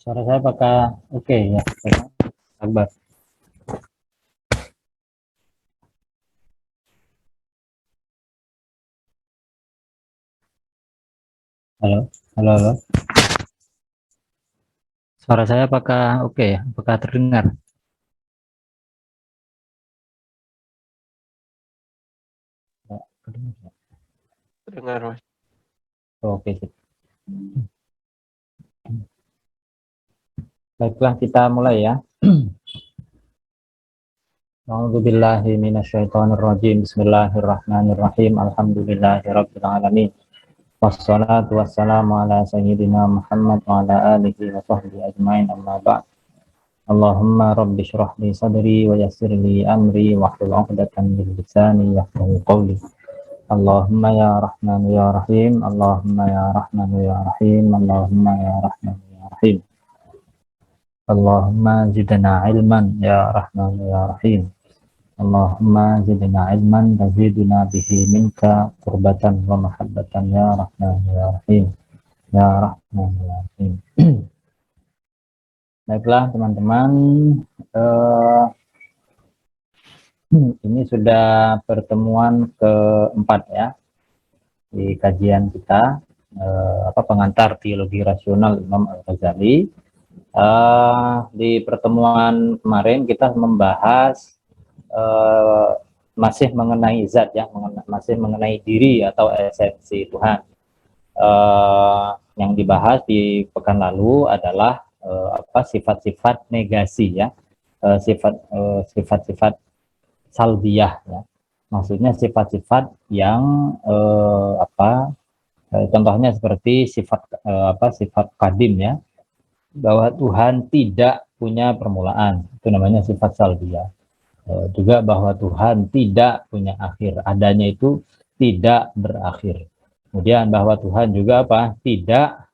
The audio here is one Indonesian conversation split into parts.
Suara saya apakah oke ya? Akbar. Halo, halo, halo. Suara saya apakah oke ya? Apakah terdengar? Ya, terdengar ya? Terdengar, Mas. Oke, sip. Baiklah, kita mulai ya. A'udzubillahi minasyaitonirrajim. Bismillahirrahmanirrahim. Alhamdulillahirabbil alamin. Wassalatu wassalamu ala sayyidina Muhammad wa ala alihi wa sahbihi ajmain, amma ba'd. Allahumma rabbi shrah li sadri wa yassir li amri wahlul 'uqdatam min lisani yafqahu qawli. Allahumma ya Rahman ya Rahim, Allahumma ya Rahman ya Rahim, Allahumma ya Rahman ya Rahim. Allahumma zidna ilman ya Rahman ya Rahim. Allahumma zidna ilman taziduna bihi minka qurbatan wa mahabbatan ya Rahman ya Rahim. Ya Rahman ya Rahim. Baiklah teman-teman, ini sudah pertemuan keempat ya di kajian kita, pengantar teologi rasional Imam Al-Ghazali. Di pertemuan kemarin kita membahas masih mengenai zat ya, masih mengenai diri atau esensi Tuhan. Yang dibahas di pekan lalu adalah sifat-sifat negasi ya, sifat-sifat salbiyah ya. Maksudnya sifat-sifat yang contohnya seperti sifat kadim ya, bahwa Tuhan tidak punya permulaan, itu namanya sifat salbiyah. Juga bahwa Tuhan tidak punya akhir, adanya itu tidak berakhir. Kemudian bahwa Tuhan juga tidak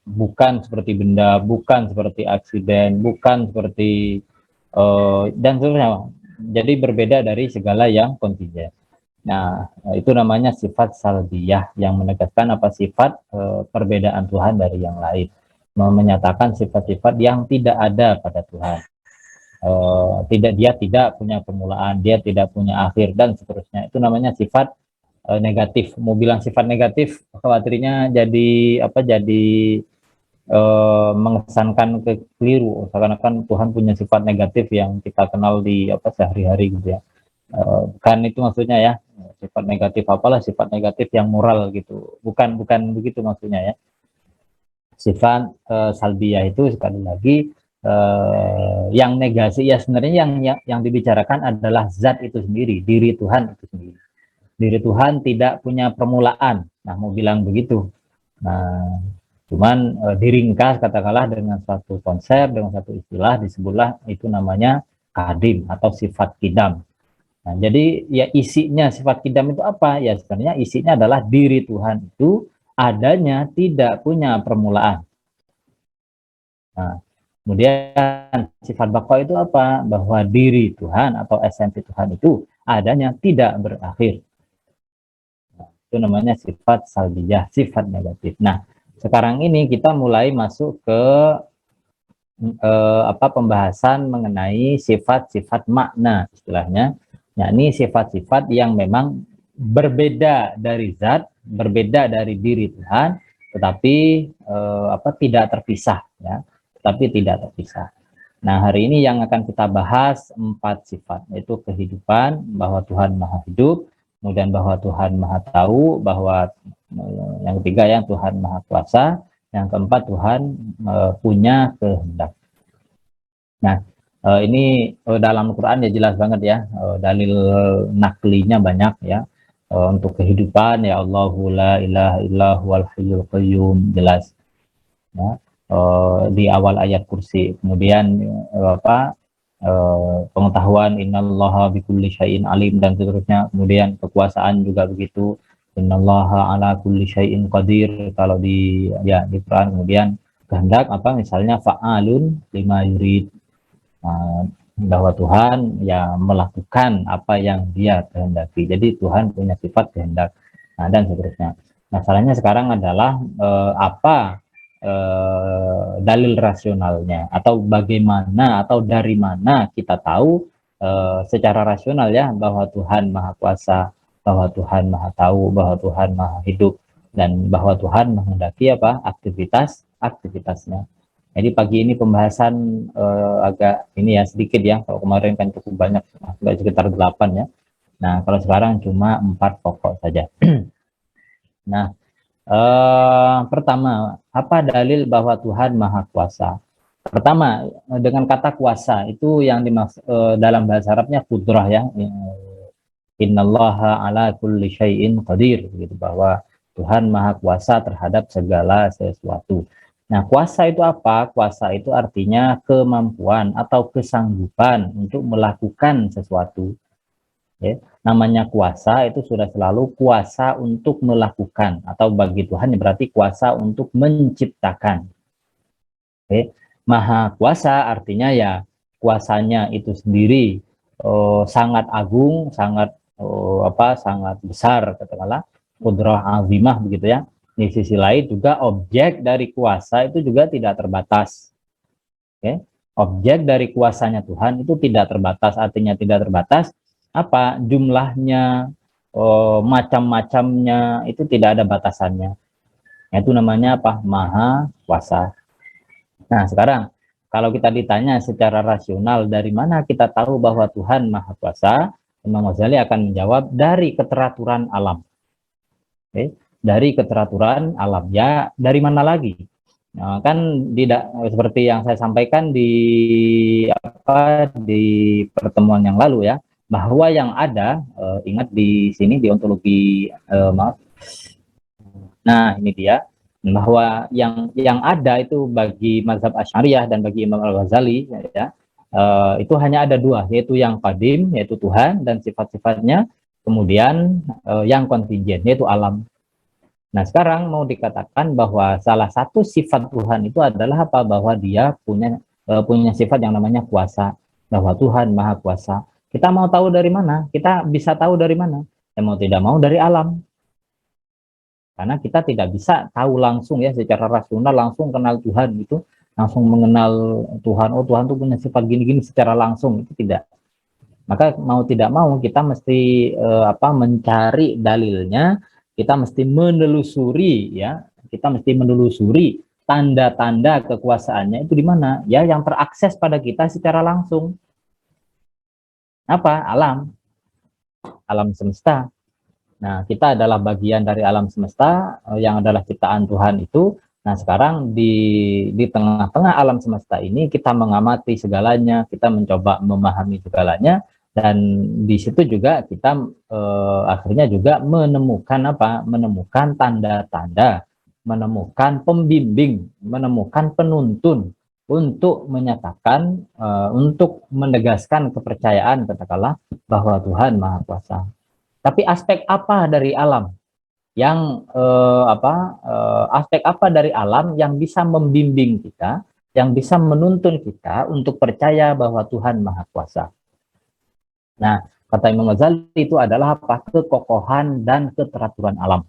bukan seperti benda, bukan seperti aksiden, bukan seperti dan seterusnya. Jadi berbeda dari segala yang kontingen. Nah, itu namanya sifat salbiyah yang menegaskan sifat perbedaan Tuhan dari yang lain, menyatakan sifat-sifat yang tidak ada pada Tuhan. Dia tidak punya permulaan, dia tidak punya akhir dan seterusnya. Itu namanya sifat negatif. Mau bilang sifat negatif, khawatirnya jadi mengesankan keliru, seakan-akan Tuhan punya sifat negatif yang kita kenal di sehari-hari gitu ya. Bukan itu maksudnya ya, sifat negatif apalah sifat negatif yang moral gitu, bukan begitu maksudnya ya. Sifat salbiyah itu sekali lagi yang negasi ya, sebenarnya yang dibicarakan adalah zat itu sendiri, diri Tuhan itu sendiri. Diri Tuhan tidak punya permulaan. Nah, mau bilang begitu. Nah, cuman diringkas katakanlah dengan satu konsep, dengan satu istilah, disebutlah itu namanya kadim atau sifat kidam. Nah, jadi ya isinya sifat kidam itu apa? Ya sebenarnya isinya adalah diri Tuhan itu adanya tidak punya permulaan. Nah, kemudian sifat baqa itu apa? Bahwa diri Tuhan atau esensi Tuhan itu adanya tidak berakhir. Nah, itu namanya sifat salbiyah, sifat negatif. Nah, sekarang ini kita mulai masuk ke pembahasan mengenai sifat-sifat makna istilahnya. Nah, ini sifat-sifat yang memang berbeda dari zat, berbeda dari diri Tuhan, tetapi tidak terpisah ya, tetapi tidak terpisah. Nah, hari ini yang akan kita bahas 4 sifat, yaitu kehidupan, bahwa Tuhan Maha Hidup, kemudian bahwa Tuhan Maha Tahu, bahwa yang ketiga yang Tuhan Maha Kuasa, yang keempat Tuhan punya kehendak. Nah, ini dalam Quran ya jelas banget ya, dalil naklinya banyak ya. Untuk kehidupan ya Allahu la ilaha illa huwal hayyul qayyum, jelas ya, di awal ayat kursi. Kemudian pengetahuan innallaha bikulli syai'in alim dan seterusnya. Kemudian kekuasaan juga begitu, innallaha ala kulli syai'in qadir kalau di Quran. Kemudian kehendak misalnya fa'alun lima yurid, bahwa Tuhan ya melakukan apa yang dia kehendaki. Jadi Tuhan punya sifat kehendak, dan seterusnya. Masalahnya sekarang adalah apa dalil rasionalnya, atau bagaimana atau dari mana kita tahu secara rasional ya bahwa Tuhan Maha Kuasa, bahwa Tuhan Maha Tahu, bahwa Tuhan Maha Hidup, dan bahwa Tuhan menghendaki apa aktivitasnya. Jadi pagi ini pembahasan agak ini ya sedikit ya, kalau kemarin kan cukup banyak, sekitar 8 ya. Nah kalau sekarang cuma 4 pokok saja. Nah, pertama, apa dalil bahwa Tuhan Maha Kuasa? Pertama, dengan kata kuasa itu yang dimaksud dalam bahasa Arabnya kudrah ya. Innallaha ala kulli syai'in qadir, gitu, bahwa Tuhan Maha Kuasa terhadap segala sesuatu. Nah, kuasa itu apa? Kuasa itu artinya kemampuan atau kesanggupan untuk melakukan sesuatu. Ya. Namanya kuasa itu sudah selalu kuasa untuk melakukan, atau bagi Tuhan berarti kuasa untuk menciptakan. Oke. Maha kuasa artinya ya kuasanya itu sendiri sangat agung, sangat sangat besar, katakanlah qudrah azimah begitu ya. Di sisi lain juga objek dari kuasa itu juga tidak terbatas. Oke. Objek dari kuasanya Tuhan itu tidak terbatas, artinya tidak terbatas apa jumlahnya, macam-macamnya itu tidak ada batasannya. Itu namanya apa? Maha kuasa. Nah, sekarang kalau kita ditanya secara rasional dari mana kita tahu bahwa Tuhan Maha Kuasa, Imam Ghazali akan menjawab dari keteraturan alam. Oke? Dari keteraturan alam. Ya, dari mana lagi? Nah, kan tidak seperti yang saya sampaikan di pertemuan yang lalu ya, bahwa yang ada ingat di sini di ontologi maaf. Nah, ini dia, bahwa yang ada itu bagi mazhab Asy'ariyah dan bagi Imam Al-Ghazali ya, itu hanya ada 2, yaitu yang qadim, yaitu Tuhan dan sifat-sifatnya, kemudian yang kontingent, yaitu alam. Nah, sekarang mau dikatakan bahwa salah satu sifat Tuhan itu adalah apa? Bahwa dia punya sifat yang namanya kuasa, bahwa Tuhan Maha Kuasa. Kita mau tahu dari mana? Kita bisa tahu dari mana? Ya, mau tidak mau dari alam. Karena kita tidak bisa tahu langsung ya secara rasional langsung kenal Tuhan gitu, langsung mengenal Tuhan. Oh, Tuhan tuh punya sifat gini-gini secara langsung, itu tidak. Maka mau tidak mau kita mesti mencari dalilnya, kita mesti menelusuri ya, kita mesti menelusuri tanda-tanda kekuasaannya itu di mana? Ya, yang terakses pada kita secara langsung. Apa? Alam semesta. Nah, kita adalah bagian dari alam semesta yang adalah ciptaan Tuhan itu. Nah, sekarang di tengah-tengah alam semesta ini kita mengamati segalanya, kita mencoba memahami segalanya, dan di situ juga kita akhirnya juga menemukan apa? Menemukan tanda-tanda, menemukan pembimbing, menemukan penuntun untuk menyatakan, untuk menegaskan kepercayaan katakanlah bahwa Tuhan Maha Kuasa. Tapi aspek apa dari alam yang aspek apa dari alam yang bisa membimbing kita, yang bisa menuntun kita untuk percaya bahwa Tuhan Maha Kuasa? Nah, kata Imam Ghazali itu adalah apa? Kekokohan dan keteraturan alam.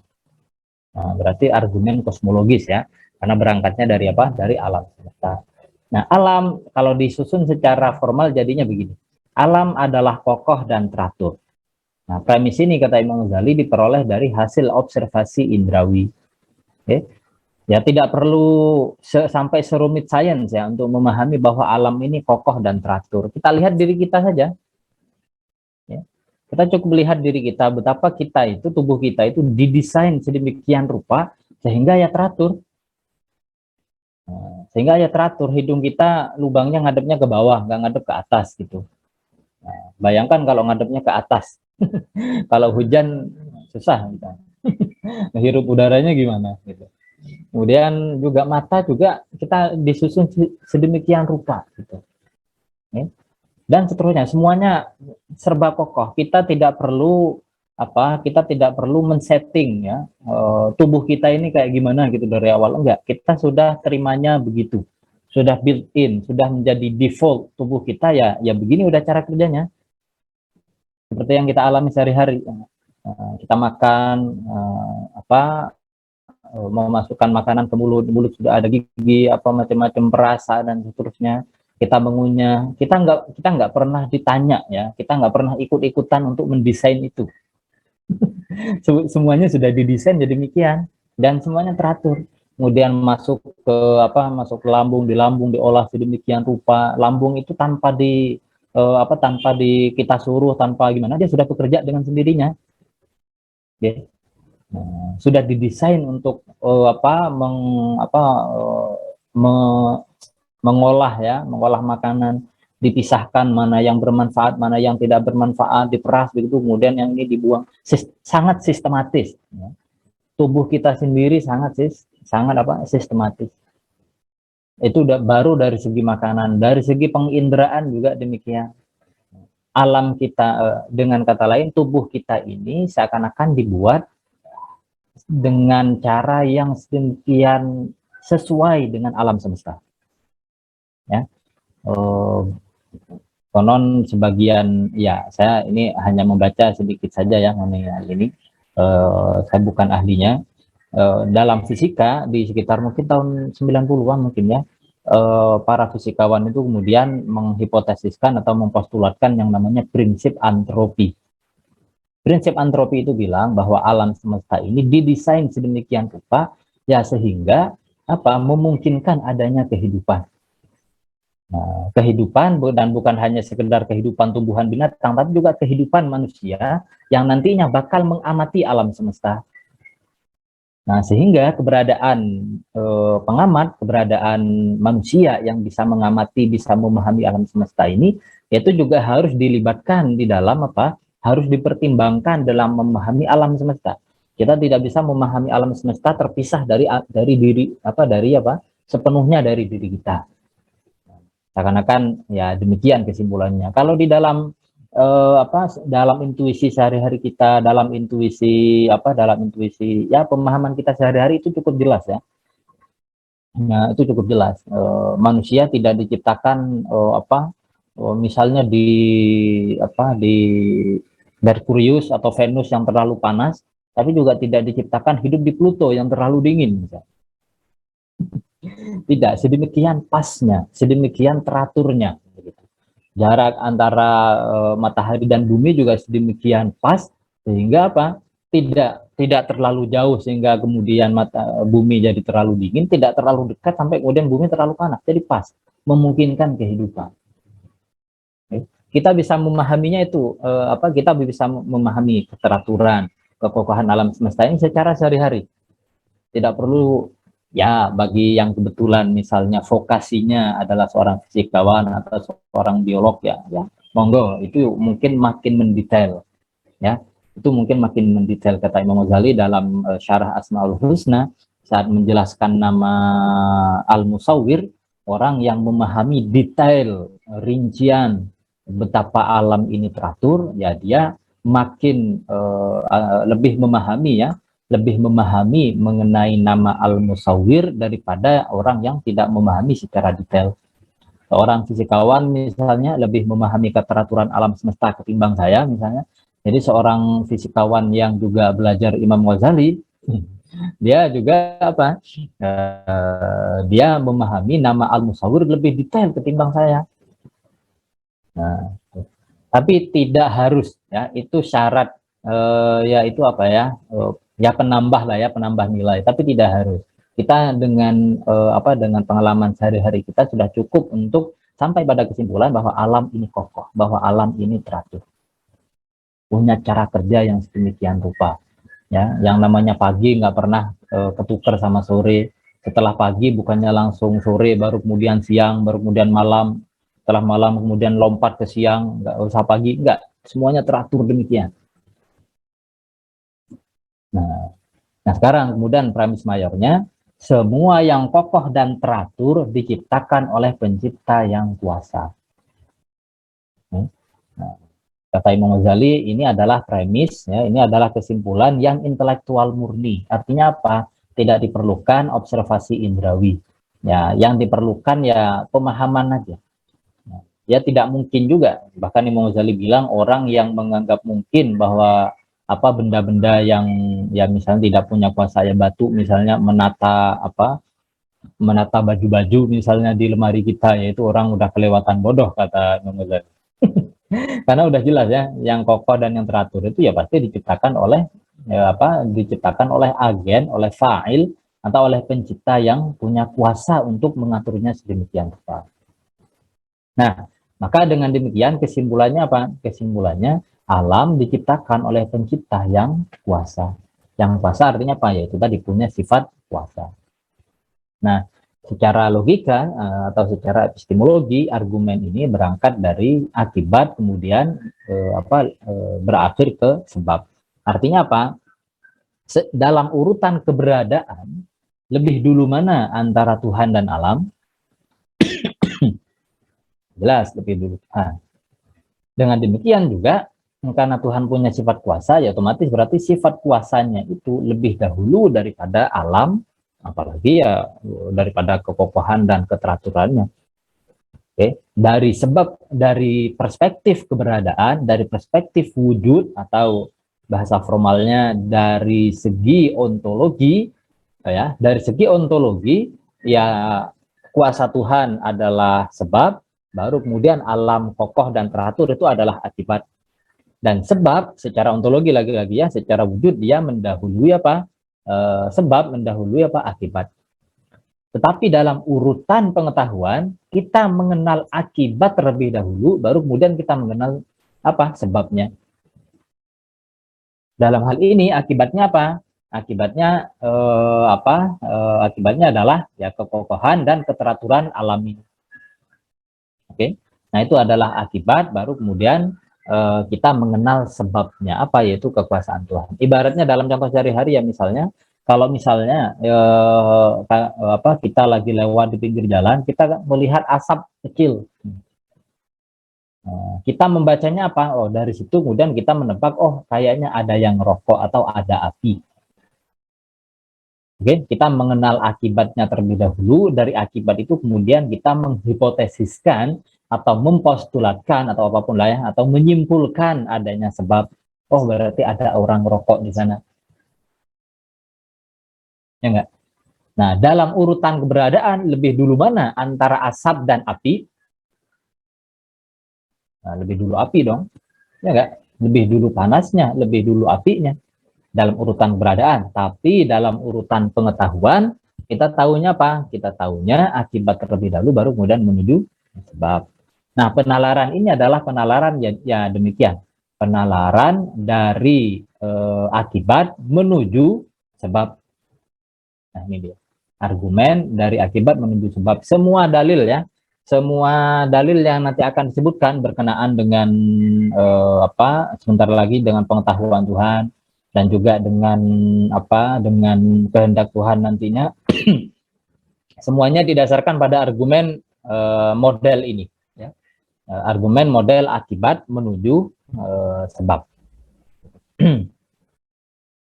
Nah, berarti argumen kosmologis ya, karena berangkatnya dari apa? Dari alam semesta. Nah, alam kalau disusun secara formal jadinya begini. Alam adalah kokoh dan teratur. Nah, premis ini kata Imam Ghazali diperoleh dari hasil observasi indrawi. Okay. Ya, tidak perlu sampai serumit sains ya untuk memahami bahwa alam ini kokoh dan teratur. Kita lihat diri kita saja. Ya. Kita cukup melihat diri kita, betapa kita itu, tubuh kita itu didesain sedemikian rupa sehingga ya teratur. Nah, sehingga ya teratur, hidung kita lubangnya ngadepnya ke bawah, nggak ngadep ke atas gitu. Nah, bayangkan kalau ngadepnya ke atas. Kalau hujan susah gitu. Hirup udaranya gimana gitu. Kemudian juga mata juga kita disusun sedemikian rupa gitu. Dan seterusnya semuanya serba kokoh. Kita tidak perlu men-setting ya tubuh kita ini kayak gimana gitu dari awal, enggak. Kita sudah terimanya begitu. Sudah built in, sudah menjadi default tubuh kita ya begini udah cara kerjanya. Seperti yang kita alami sehari-hari. Kita makan memasukkan makanan ke mulut, mulut sudah ada gigi, apa macam-macam perasa dan seterusnya. Kita mengunyah, kita nggak pernah ditanya ya, kita nggak pernah ikut-ikutan untuk mendesain itu. Semuanya sudah didesain jadi demikian dan semuanya teratur. Kemudian masuk ke masuk ke lambung, di lambung diolah sedemikian rupa. Lambung itu tanpa di kita suruh, tanpa gimana, dia sudah bekerja dengan sendirinya. Okay. Nah, sudah didesain untuk mengolah ya, mengolah makanan, dipisahkan mana yang bermanfaat, mana yang tidak bermanfaat, diperas begitu, kemudian yang ini dibuang. Sangat sistematis. Ya. Tubuh kita sendiri sangat sistematis. Itu udah baru dari segi makanan, dari segi penginderaan juga demikian. Alam kita, dengan kata lain, tubuh kita ini seakan-akan dibuat dengan cara yang sedemikian sesuai dengan alam semesta. Ya, konon sebagian, ya saya ini hanya membaca sedikit saja ya mengenai ini. Saya bukan ahlinya. Dalam fisika di sekitar mungkin tahun 90-an mungkin ya, para fisikawan itu kemudian menghipotesiskan atau mempostulatkan yang namanya prinsip antropi. Prinsip antropi itu bilang bahwa alam semesta ini didesain sedemikian rupa ya sehingga memungkinkan adanya kehidupan. Nah, kehidupan dan bukan hanya sekedar kehidupan tumbuhan binatang, tapi juga kehidupan manusia yang nantinya bakal mengamati alam semesta. Nah, sehingga keberadaan pengamat, keberadaan manusia yang bisa mengamati, bisa memahami alam semesta ini, itu juga harus dilibatkan di dalam harus dipertimbangkan dalam memahami alam semesta. Kita tidak bisa memahami alam semesta terpisah dari diri sepenuhnya dari diri kita. Seakan-akan ya demikian kesimpulannya. Kalau di dalam dalam intuisi sehari-hari kita, dalam intuisi ya pemahaman kita sehari-hari itu cukup jelas ya. Nah, itu cukup jelas. Manusia tidak diciptakan misalnya di Merkurius atau Venus yang terlalu panas, tapi juga tidak diciptakan hidup di Pluto yang terlalu dingin. Misalnya. Tidak, sedemikian pasnya, sedemikian teraturnya. Jarak antara matahari dan bumi juga sedemikian pas, sehingga tidak terlalu jauh sehingga kemudian bumi jadi terlalu dingin, tidak terlalu dekat sampai kemudian bumi terlalu panas. Jadi pas, memungkinkan kehidupan. Kita bisa memahaminya itu, kita bisa memahami keteraturan, kekokohan alam semesta ini secara sehari-hari. Tidak perlu, ya bagi yang kebetulan misalnya vokasinya adalah seorang fisikawan atau seorang biolog ya monggo, itu mungkin makin mendetail. Ya, itu mungkin makin mendetail kata Imam Ghazali dalam Syarah Asmaul Husna saat menjelaskan nama Al-Musawwir, orang yang memahami detail, rincian betapa alam ini teratur, ya dia makin lebih memahami mengenai nama Al-Musawwir daripada orang yang tidak memahami secara detail. Seorang fisikawan misalnya lebih memahami keteraturan alam semesta ketimbang saya misalnya. Jadi seorang fisikawan yang juga belajar Imam Ghazali, dia juga dia memahami nama Al-Musawwir lebih detail ketimbang saya. Nah, tapi tidak harus ya, itu syarat ya itu ya penambah lah ya, penambah nilai, tapi tidak harus. Kita dengan dengan pengalaman sehari-hari kita sudah cukup untuk sampai pada kesimpulan bahwa alam ini kokoh, bahwa alam ini teratur, punya cara kerja yang sedemikian rupa. Ya, yang namanya pagi nggak pernah ketukar sama sore. Setelah pagi bukannya langsung sore, baru kemudian siang, baru kemudian malam. Setelah malam kemudian lompat ke siang, nggak usah pagi, nggak. Semuanya teratur demikian. Nah, sekarang kemudian premis mayornya, semua yang kokoh dan teratur diciptakan oleh pencipta yang kuasa. Nah, kata Imam Ghazali, ini adalah premis, ya, ini adalah kesimpulan yang intelektual murni. Artinya apa? Tidak diperlukan observasi indrawi. Ya, yang diperlukan ya pemahaman aja. Ya tidak mungkin juga, bahkan Imam Ghazali bilang orang yang menganggap mungkin bahwa apa benda-benda yang ya misalnya tidak punya kuasa, ya batu misalnya menata baju-baju misalnya di lemari kita, yaitu orang udah kelewatan bodoh kata Imam Ghazali. Karena udah jelas ya, yang kokoh dan yang teratur itu ya pasti diciptakan oleh diciptakan oleh agen, oleh fa'il atau oleh pencipta yang punya kuasa untuk mengaturnya sedemikian rupa. Nah, maka dengan demikian kesimpulannya apa? Kesimpulannya alam diciptakan oleh pencipta yang kuasa. Yang kuasa artinya apa? Yaitu tadi punya sifat kuasa. Nah, secara logika atau secara epistemologi, argumen ini berangkat dari akibat kemudian berakhir ke sebab. Artinya apa? Dalam urutan keberadaan, lebih dulu mana antara Tuhan dan alam? Jelas lebih dulu Tuhan. Dengan demikian juga, karena Tuhan punya sifat kuasa, ya otomatis berarti sifat kuasanya itu lebih dahulu daripada alam, apalagi ya daripada kekokohan dan keteraturannya. Oke, dari perspektif keberadaan, dari perspektif wujud atau bahasa formalnya dari segi ontologi, ya, dari segi ontologi ya kuasa Tuhan adalah sebab, baru kemudian alam kokoh dan teratur itu adalah akibat. Dan sebab secara ontologi lagi-lagi ya, secara wujud dia mendahului apa? Sebab mendahului apa? Akibat. Tetapi dalam urutan pengetahuan, kita mengenal akibat terlebih dahulu, baru kemudian kita mengenal apa? Sebabnya. Dalam hal ini akibatnya apa? Akibatnya akibatnya adalah ya kekokohan dan keteraturan alami. Oke. Nah, itu adalah akibat, baru kemudian kita mengenal sebabnya apa, yaitu kekuasaan Tuhan. Ibaratnya dalam contoh sehari-hari ya, misalnya kalau misalnya kita lagi lewat di pinggir jalan, kita melihat asap kecil. Kita membacanya apa? Oh, dari situ kemudian kita menebak, oh kayaknya ada yang rokok atau ada api. Oke, kita mengenal akibatnya terlebih dahulu, dari akibat itu kemudian kita menghipotesiskan atau mempostulatkan atau apapun lah ya, atau menyimpulkan adanya sebab. Oh, berarti ada orang rokok di sana. Ya enggak? Nah, dalam urutan keberadaan lebih dulu mana antara asap dan api? Nah, lebih dulu api dong. Ya enggak? Lebih dulu panasnya, lebih dulu apinya dalam urutan keberadaan. Tapi dalam urutan pengetahuan, kita tahunya apa? Kita tahunya akibat terlebih dahulu, baru kemudian menuju sebab. Nah, penalaran ini adalah penalaran ya demikian. Penalaran dari akibat menuju sebab. Nah, ini dia. Argumen dari akibat menuju sebab. Semua dalil ya, semua dalil yang nanti akan disebutkan berkenaan dengan sebentar lagi dengan pengetahuan Tuhan dan juga dengan kehendak Tuhan nantinya, semuanya didasarkan pada argumen model ini ya. Argumen model akibat menuju sebab.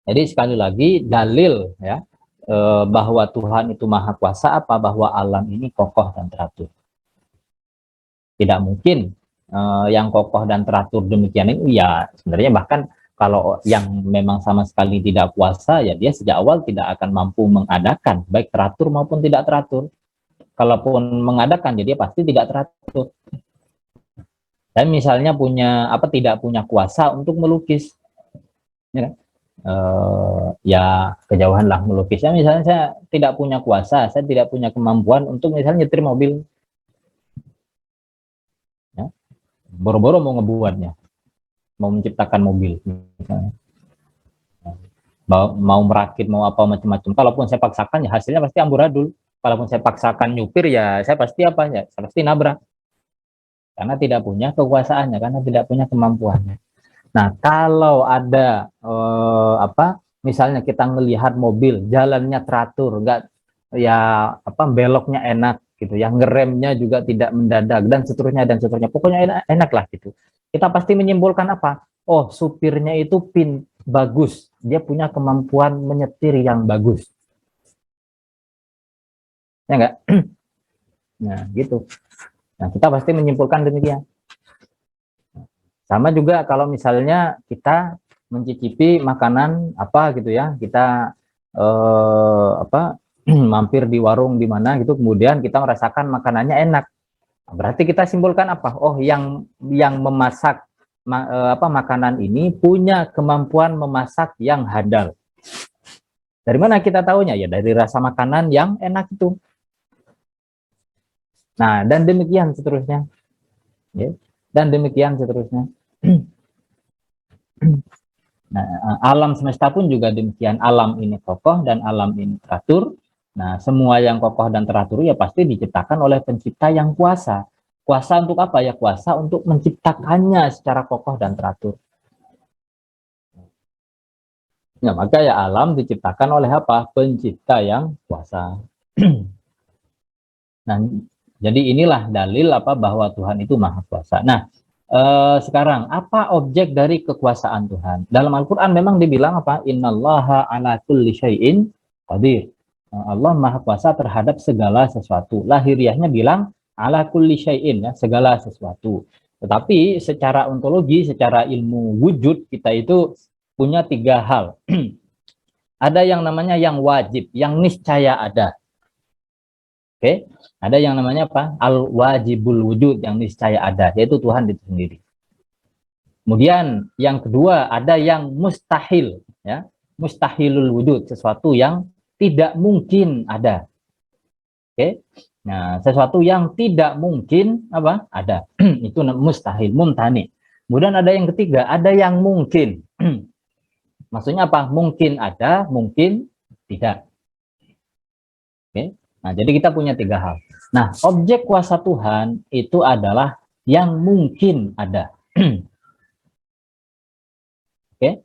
Jadi sekali lagi dalil ya, bahwa Tuhan itu maha kuasa apa? Bahwa alam ini kokoh dan teratur. Tidak mungkin yang kokoh dan teratur demikian ini ya, sebenarnya bahkan kalau yang memang sama sekali tidak kuasa, ya dia sejak awal tidak akan mampu mengadakan, baik teratur maupun tidak teratur. Kalaupun mengadakan, jadi pasti tidak teratur. Dan misalnya tidak punya kuasa untuk melukis, ya, ya kejauhan lah melukisnya. Misalnya saya tidak punya kuasa, saya tidak punya kemampuan untuk misalnya nyetir mobil, ya, boro-boro mau ngebuatnya, mau menciptakan mobil misalnya, mau merakit, mau apa macam-macam. Kalaupun saya paksakan, ya hasilnya pasti amburadul. Kalaupun saya paksakan nyupir, ya saya pasti saya pasti nabrak, karena tidak punya kekuasaannya, karena tidak punya kemampuannya. Nah, kalau ada misalnya kita melihat mobil jalannya teratur, enggak ya beloknya enak gitu, yang ngeremnya juga tidak mendadak dan seterusnya, pokoknya enak lah gitu. Kita pasti menyimpulkan apa? Oh, supirnya itu bagus, dia punya kemampuan menyetir yang bagus, ya enggak? Nah, gitu. Nah, kita pasti menyimpulkan demikian. Sama juga kalau misalnya kita mencicipi makanan apa gitu ya, kita apa mampir di warung di mana gitu, kemudian kita merasakan makanannya enak. Berarti kita simpulkan apa? Oh, yang memasak makanan ini punya kemampuan memasak yang handal. Dari mana kita tahunya? Ya dari rasa makanan yang enak itu. Nah, dan demikian seterusnya. Ya. Dan demikian seterusnya. Nah, alam semesta pun juga demikian. Alam ini kokoh dan alam ini teratur. Nah, semua yang kokoh dan teratur ya pasti diciptakan oleh pencipta yang kuasa. Kuasa untuk apa ya? Kuasa untuk menciptakannya secara kokoh dan teratur. Nah, maka ya alam diciptakan oleh apa? Pencipta yang kuasa. Nah, jadi inilah dalil apa bahwa Tuhan itu maha kuasa. Nah, sekarang apa objek dari kekuasaan Tuhan? Dalam Al-Quran memang dibilang apa? Innallaha ala kulli syai'in qadir. Allah maha kuasa terhadap segala sesuatu. Lahiriahnya bilang ala kulli syai'in, ya, segala sesuatu. Tetapi secara ontologi, secara ilmu wujud, kita itu punya tiga hal. Ada yang namanya yang wajib, yang niscaya ada. Oke, ada yang namanya apa? Al-wajibul wujud, yang niscaya ada, yaitu Tuhan itu sendiri. Kemudian yang kedua ada yang mustahil, ya, mustahilul wujud, sesuatu yang tidak mungkin ada. Oke, nah sesuatu yang tidak mungkin apa? Ada, itu mustahil, mumtani. Kemudian ada yang ketiga, ada yang mungkin. Maksudnya apa? Mungkin ada, mungkin tidak. Oke, nah jadi kita punya tiga hal. Nah, objek kuasa Tuhan itu adalah yang mungkin ada. Oke,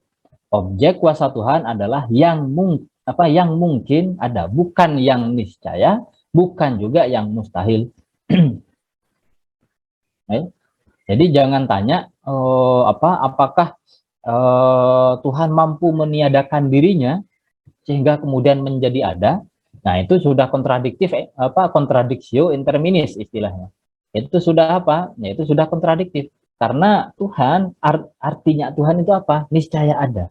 objek kuasa Tuhan adalah yang yang mungkin ada, bukan yang niscaya, bukan juga yang mustahil. Jadi jangan tanya apakah Tuhan mampu meniadakan dirinya sehingga kemudian menjadi ada. Nah, itu sudah kontradiktif, kontradictio interminis istilahnya. Itu sudah apa? Ya, itu sudah kontradiktif. Karena Tuhan, artinya Tuhan itu apa? Niscaya ada.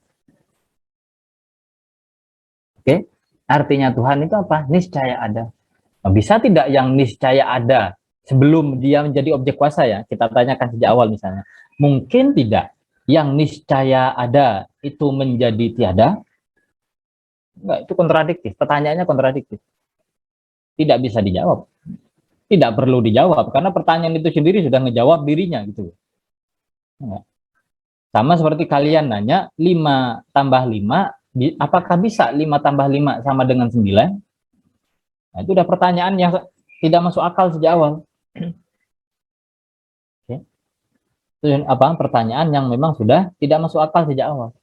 Oke? Artinya Tuhan itu apa? Niscaya ada. Nah, bisa tidak yang niscaya ada sebelum dia menjadi objek kuasa ya? Kita tanyakan sejak awal misalnya. Mungkin tidak yang niscaya ada itu menjadi tiada? Enggak, itu kontradiktif. Pertanyaannya kontradiktif. Tidak bisa dijawab. Tidak perlu dijawab karena pertanyaan itu sendiri sudah ngejawab dirinya gitu. Enggak. Sama seperti kalian nanya 5 tambah 5, apakah bisa 5 tambah 5 sama dengan 9? Nah, itu udah pertanyaan yang tidak masuk akal sejak awal. Oke. Itu pertanyaan yang memang sudah tidak masuk akal sejak awal.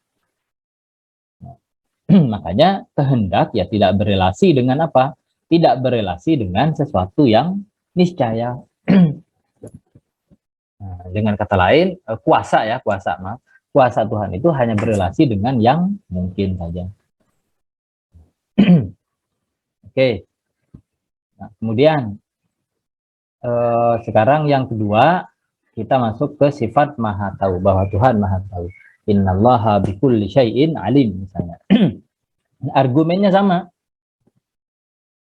Makanya kehendak ya tidak berelasi dengan apa? Tidak berelasi dengan sesuatu yang niscaya. Nah, dengan kata lain, kuasa ya, kuasa Tuhan itu hanya berelasi dengan yang mungkin saja. Oke. Nah, kemudian sekarang yang kedua, kita masuk ke sifat maha tahu, bahwa Tuhan maha tahu. Innallaha bikulli syai'in alim misalnya. Argumennya sama.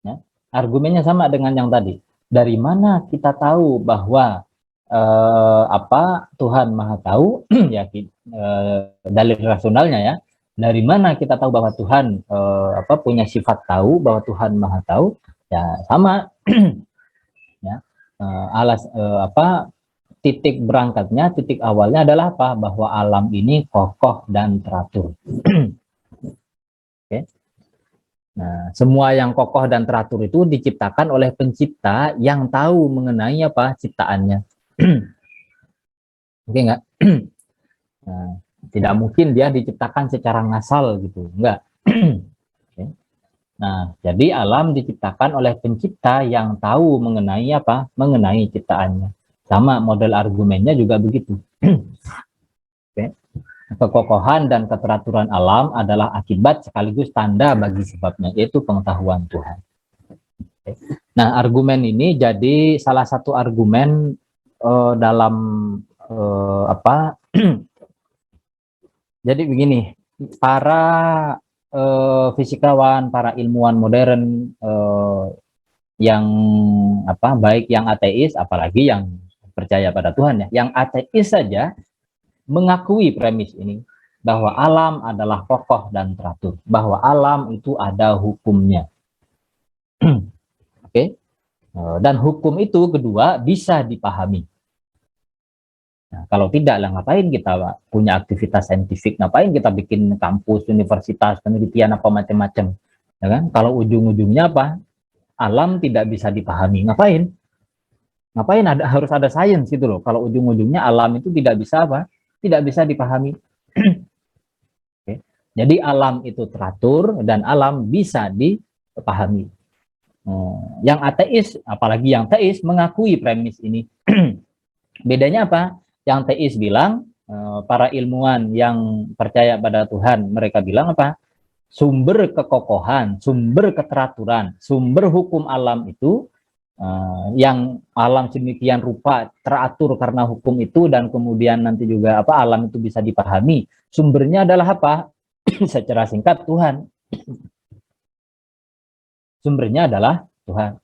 Ya, argumennya sama dengan yang tadi. Dari mana kita tahu bahwa Tuhan maha tahu? Ya, dalil rasionalnya ya. Dari mana kita tahu bahwa Tuhan punya sifat tahu, bahwa Tuhan maha tahu? Ya sama. Ya, titik berangkatnya, titik awalnya adalah apa? Bahwa alam ini kokoh dan teratur. Oke. Nah, semua yang kokoh dan teratur itu diciptakan oleh pencipta yang tahu mengenai apa ciptaannya. Oke nggak? Nah, tidak mungkin dia diciptakan secara ngasal gitu, enggak. Oke. Nah, jadi alam diciptakan oleh pencipta yang tahu mengenai apa? Mengenai ciptaannya. Sama model argumennya juga begitu. Oke. Kekokohan dan keteraturan alam adalah akibat sekaligus tanda bagi sebabnya, yaitu pengetahuan Tuhan. Oke. Nah, argumen ini jadi salah satu argumen dalam Jadi begini, para fisikawan, para ilmuwan modern yang baik yang ateis, apalagi yang percaya pada Tuhan ya, yang ateis saja mengakui premis ini bahwa alam adalah kokoh dan teratur, bahwa alam itu ada hukumnya. Oke, dan hukum itu kedua bisa dipahami. Nah, kalau tidak lah ngapain kita punya aktivitas saintifik, ngapain kita bikin kampus, universitas, penelitian apa macam-macam, ya kan? Kalau ujung-ujungnya apa? Alam tidak bisa dipahami, ngapain? Ngapain harus ada sains gitu loh? Kalau ujung-ujungnya alam itu tidak bisa apa? Tidak bisa dipahami. Oke. Jadi alam itu teratur dan alam bisa dipahami. Yang ateis, apalagi yang teis mengakui premis ini. Bedanya apa? Yang teis bilang, para ilmuwan yang percaya pada Tuhan, mereka bilang apa? Sumber kekokohan, sumber keteraturan, sumber hukum alam itu, yang alam sedemikian rupa teratur karena hukum itu, dan kemudian nanti juga alam itu bisa dipahami. Sumbernya adalah apa? Secara singkat, Tuhan. Sumbernya adalah Tuhan.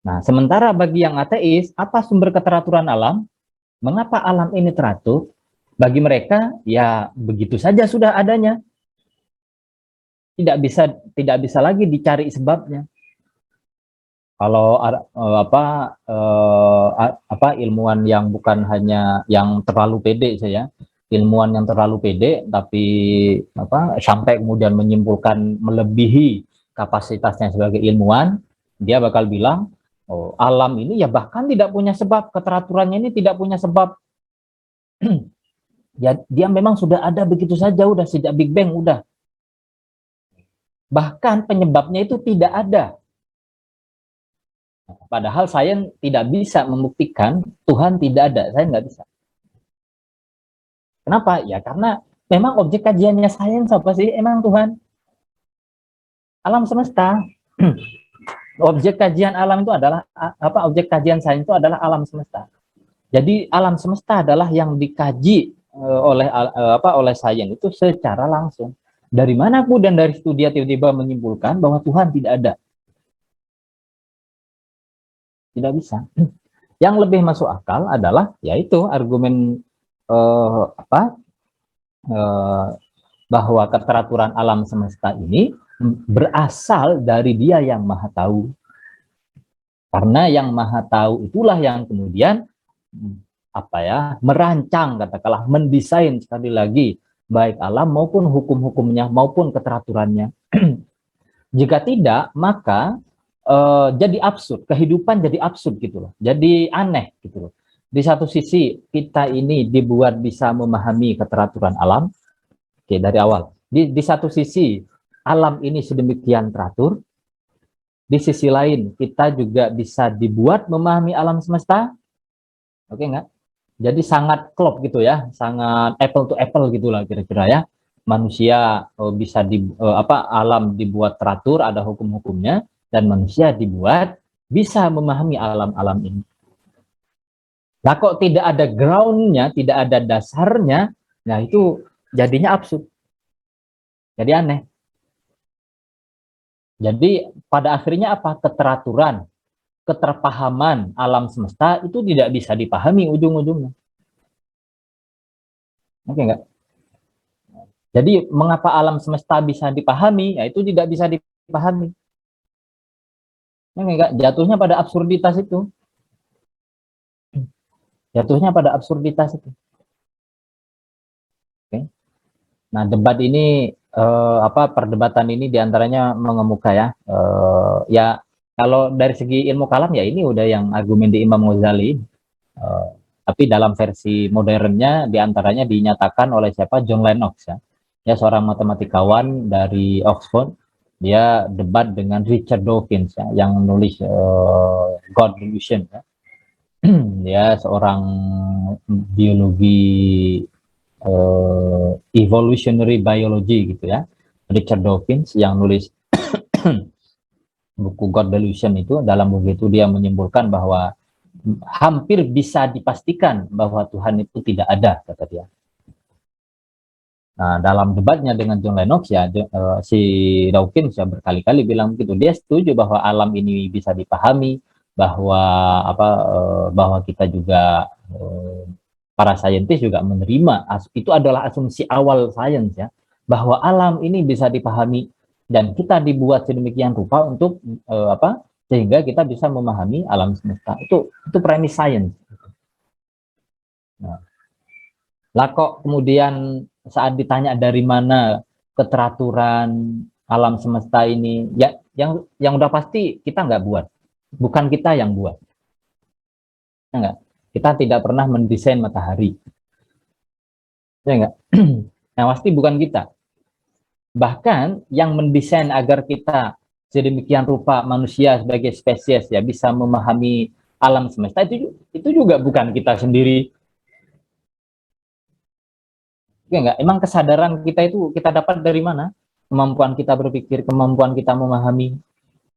Nah, sementara bagi yang ateis, apa sumber keteraturan alam? Mengapa alam ini teratur? Bagi mereka, ya begitu saja sudah adanya. Tidak bisa lagi dicari sebabnya. Kalau ilmuwan yang bukan hanya yang terlalu pede saya, ilmuwan yang terlalu pede tapi sampai kemudian menyimpulkan melebihi kapasitasnya sebagai ilmuwan, dia bakal bilang, oh, alam ini ya bahkan tidak punya sebab, keteraturannya ini tidak punya sebab. Ya, dia memang sudah ada begitu saja, udah sejak Big Bang udah. Bahkan penyebabnya itu tidak ada. Padahal saya tidak bisa membuktikan Tuhan tidak ada, saya nggak bisa. Kenapa? Ya karena memang objek kajiannya sains apa sih? Emang Tuhan? Alam semesta. Objek kajian alam itu adalah objek kajian sains itu adalah alam semesta. Jadi alam semesta adalah yang dikaji oleh sains itu secara langsung. Dari mana kemudian dari situ dia tiba-tiba menyimpulkan bahwa Tuhan tidak ada? Tidak bisa. Yang lebih masuk akal adalah yaitu argumen bahwa keteraturan alam semesta ini berasal dari Dia yang Maha Tahu. Karena yang Maha Tahu itulah yang kemudian merancang, katakanlah mendesain sekali lagi baik alam maupun hukum-hukumnya maupun keteraturannya. Jika tidak, maka jadi absurd, kehidupan jadi absurd gitu loh. Jadi aneh gitu loh. Di satu sisi kita ini dibuat bisa memahami keteraturan alam, oke, dari awal. Di satu sisi alam ini sedemikian teratur, di sisi lain kita juga bisa dibuat memahami alam semesta, oke nggak? Jadi sangat klop gitu ya, sangat apple to apple gitulah kira-kira ya. Manusia bisa alam dibuat teratur, ada hukum-hukumnya, dan manusia dibuat bisa memahami alam-alam ini. Nah, kok tidak ada groundnya, tidak ada dasarnya, nah itu jadinya absurd. Jadi aneh. Jadi pada akhirnya apa? Keteraturan, keterpahaman alam semesta itu tidak bisa dipahami ujung-ujungnya. Oke enggak? Jadi mengapa alam semesta bisa dipahami? Ya itu tidak bisa dipahami. Enggak, jatuhnya pada absurditas itu. Jatuhnya pada absurditas itu. Oke. Nah, debat ini perdebatan ini diantaranya mengemuka ya. Ya kalau dari segi ilmu kalam ya ini udah yang argumen di Imam Ghazali. Tapi dalam versi modernnya diantaranya dinyatakan oleh siapa? John Lennox ya. Ya seorang matematikawan dari Oxford. Dia debat dengan Richard Dawkins ya, yang nulis God Delusion ya. Dia seorang biologi evolutionary biology gitu ya, Richard Dawkins yang nulis buku God Delusion itu. Dalam buku itu dia menyimpulkan bahwa hampir bisa dipastikan bahwa Tuhan itu tidak ada, kata dia. Nah, dalam debatnya dengan John Lennox ya, si Dawkins ya berkali-kali bilang begitu. Dia setuju bahwa alam ini bisa dipahami, bahwa bahwa kita juga para saintis juga menerima itu adalah asumsi awal sains ya, bahwa alam ini bisa dipahami dan kita dibuat sedemikian rupa untuk sehingga kita bisa memahami alam semesta. Itu premis sains. Nah, lah kok kemudian saat ditanya dari mana keteraturan alam semesta ini, ya yang udah pasti kita nggak buat, bukan kita yang buat, ya nggak? Kita tidak pernah mendesain matahari, ya nggak? Yang pasti bukan kita. Bahkan yang mendesain agar kita sedemikian rupa manusia sebagai spesies ya bisa memahami alam semesta itu juga bukan kita sendiri. Ya enggak, emang kesadaran kita itu kita dapat dari mana? Kemampuan kita berpikir, kemampuan kita memahami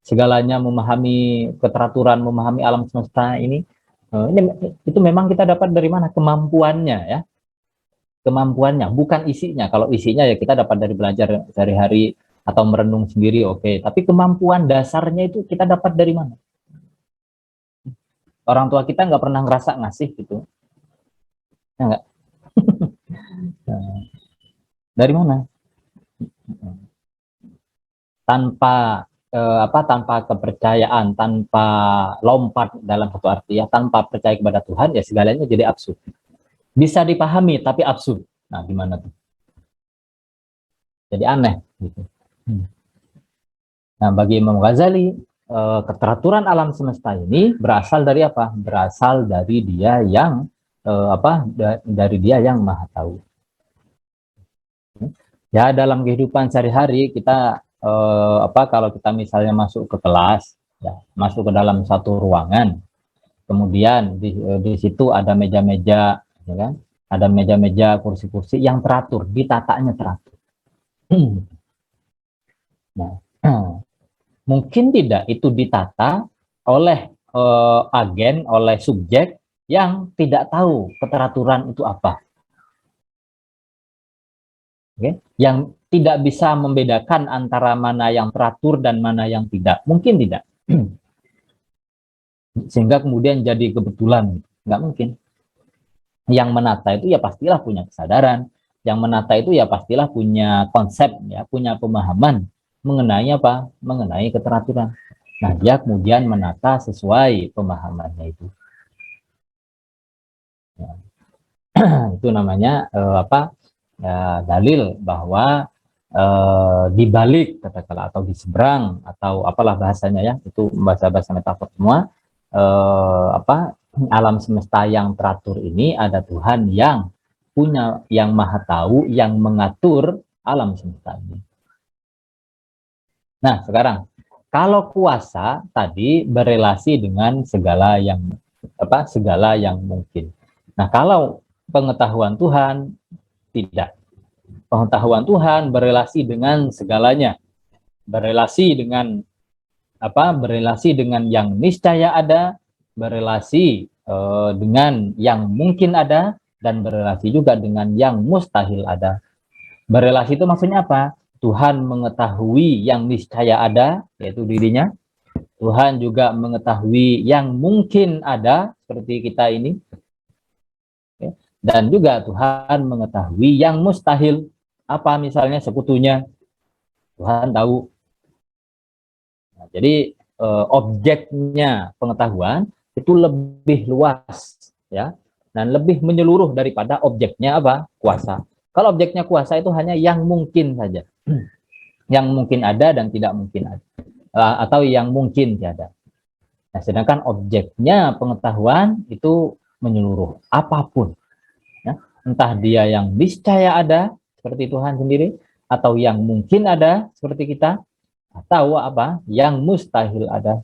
segalanya, memahami keteraturan, memahami alam semesta ini itu memang kita dapat dari mana? Kemampuannya ya, kemampuannya, bukan isinya. Kalau isinya ya kita dapat dari belajar sehari-hari atau merenung sendiri, oke. Tapi kemampuan dasarnya itu kita dapat dari mana? Orang tua kita nggak pernah ngerasa ngasih gitu, ya enggak? Dari mana? Tanpa kepercayaan, tanpa lompat dalam satu arti ya, tanpa percaya kepada Tuhan ya segalanya jadi absurd. Bisa dipahami tapi absurd. Nah, gimana tuh? Jadi aneh gitu. Nah, bagi Imam Ghazali keteraturan alam semesta ini berasal dari apa? Berasal dari dia yang dari dia yang maha tahu. Ya, dalam kehidupan sehari-hari kita kalau kita misalnya masuk ke kelas, ya, masuk ke dalam satu ruangan, kemudian di situ ada meja-meja, ya kan? Ada meja-meja, kursi-kursi yang teratur, ditatanya teratur. Nah, mungkin tidak itu ditata oleh agen, oleh subjek yang tidak tahu keteraturan itu apa. Okay? Yang tidak bisa membedakan antara mana yang teratur dan mana yang tidak. Mungkin tidak. Sehingga kemudian jadi kebetulan. Nggak mungkin. Yang menata itu ya pastilah punya kesadaran. Yang menata itu ya pastilah punya konsep, ya, punya pemahaman mengenai apa? Mengenai keteraturan. Nah, dia kemudian menata sesuai pemahamannya itu. Ya. Itu namanya dalil bahwa di balik katakanlah atau di seberang atau apalah bahasanya ya, itu bahasa-bahasa metafor semua, alam semesta yang teratur ini ada Tuhan yang punya, yang maha tahu, yang mengatur alam semesta ini. Nah, sekarang kalau kuasa tadi berelasi dengan segala yang mungkin. Nah, kalau pengetahuan Tuhan tidak. Pengetahuan Tuhan berelasi dengan segalanya, berelasi dengan berelasi dengan yang niscaya ada, berelasi dengan yang mungkin ada, dan berelasi juga dengan yang mustahil ada. Berelasi itu maksudnya apa? Tuhan mengetahui yang niscaya ada, yaitu dirinya. Tuhan juga mengetahui yang mungkin ada, seperti kita ini. Dan juga Tuhan mengetahui yang mustahil. Apa misalnya sekutunya, Tuhan tahu. Nah, jadi objeknya pengetahuan itu lebih luas ya, dan lebih menyeluruh daripada objeknya apa? Kuasa. Kalau objeknya kuasa itu hanya yang mungkin saja. Yang mungkin ada dan tidak mungkin ada. Atau yang mungkin tiada. Nah, sedangkan objeknya pengetahuan itu menyeluruh apapun. Ya. Entah dia yang niscaya ada seperti Tuhan sendiri, atau yang mungkin ada seperti kita, atau apa yang mustahil ada.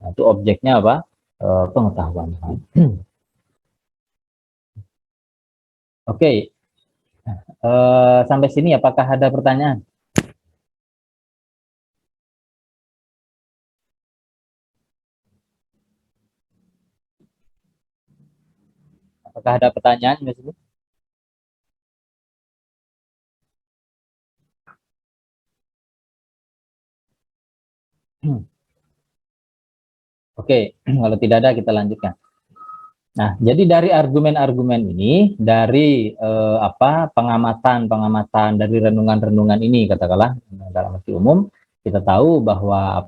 Nah, itu objeknya apa? Pengetahuan. Oke, sampai sini apakah ada pertanyaan? Apakah ada pertanyaan di sini? Oke, kalau tidak ada kita lanjutkan. Nah, jadi dari argumen-argumen ini, dari pengamatan dari renungan-renungan ini, katakanlah dalam arti umum, kita tahu bahwa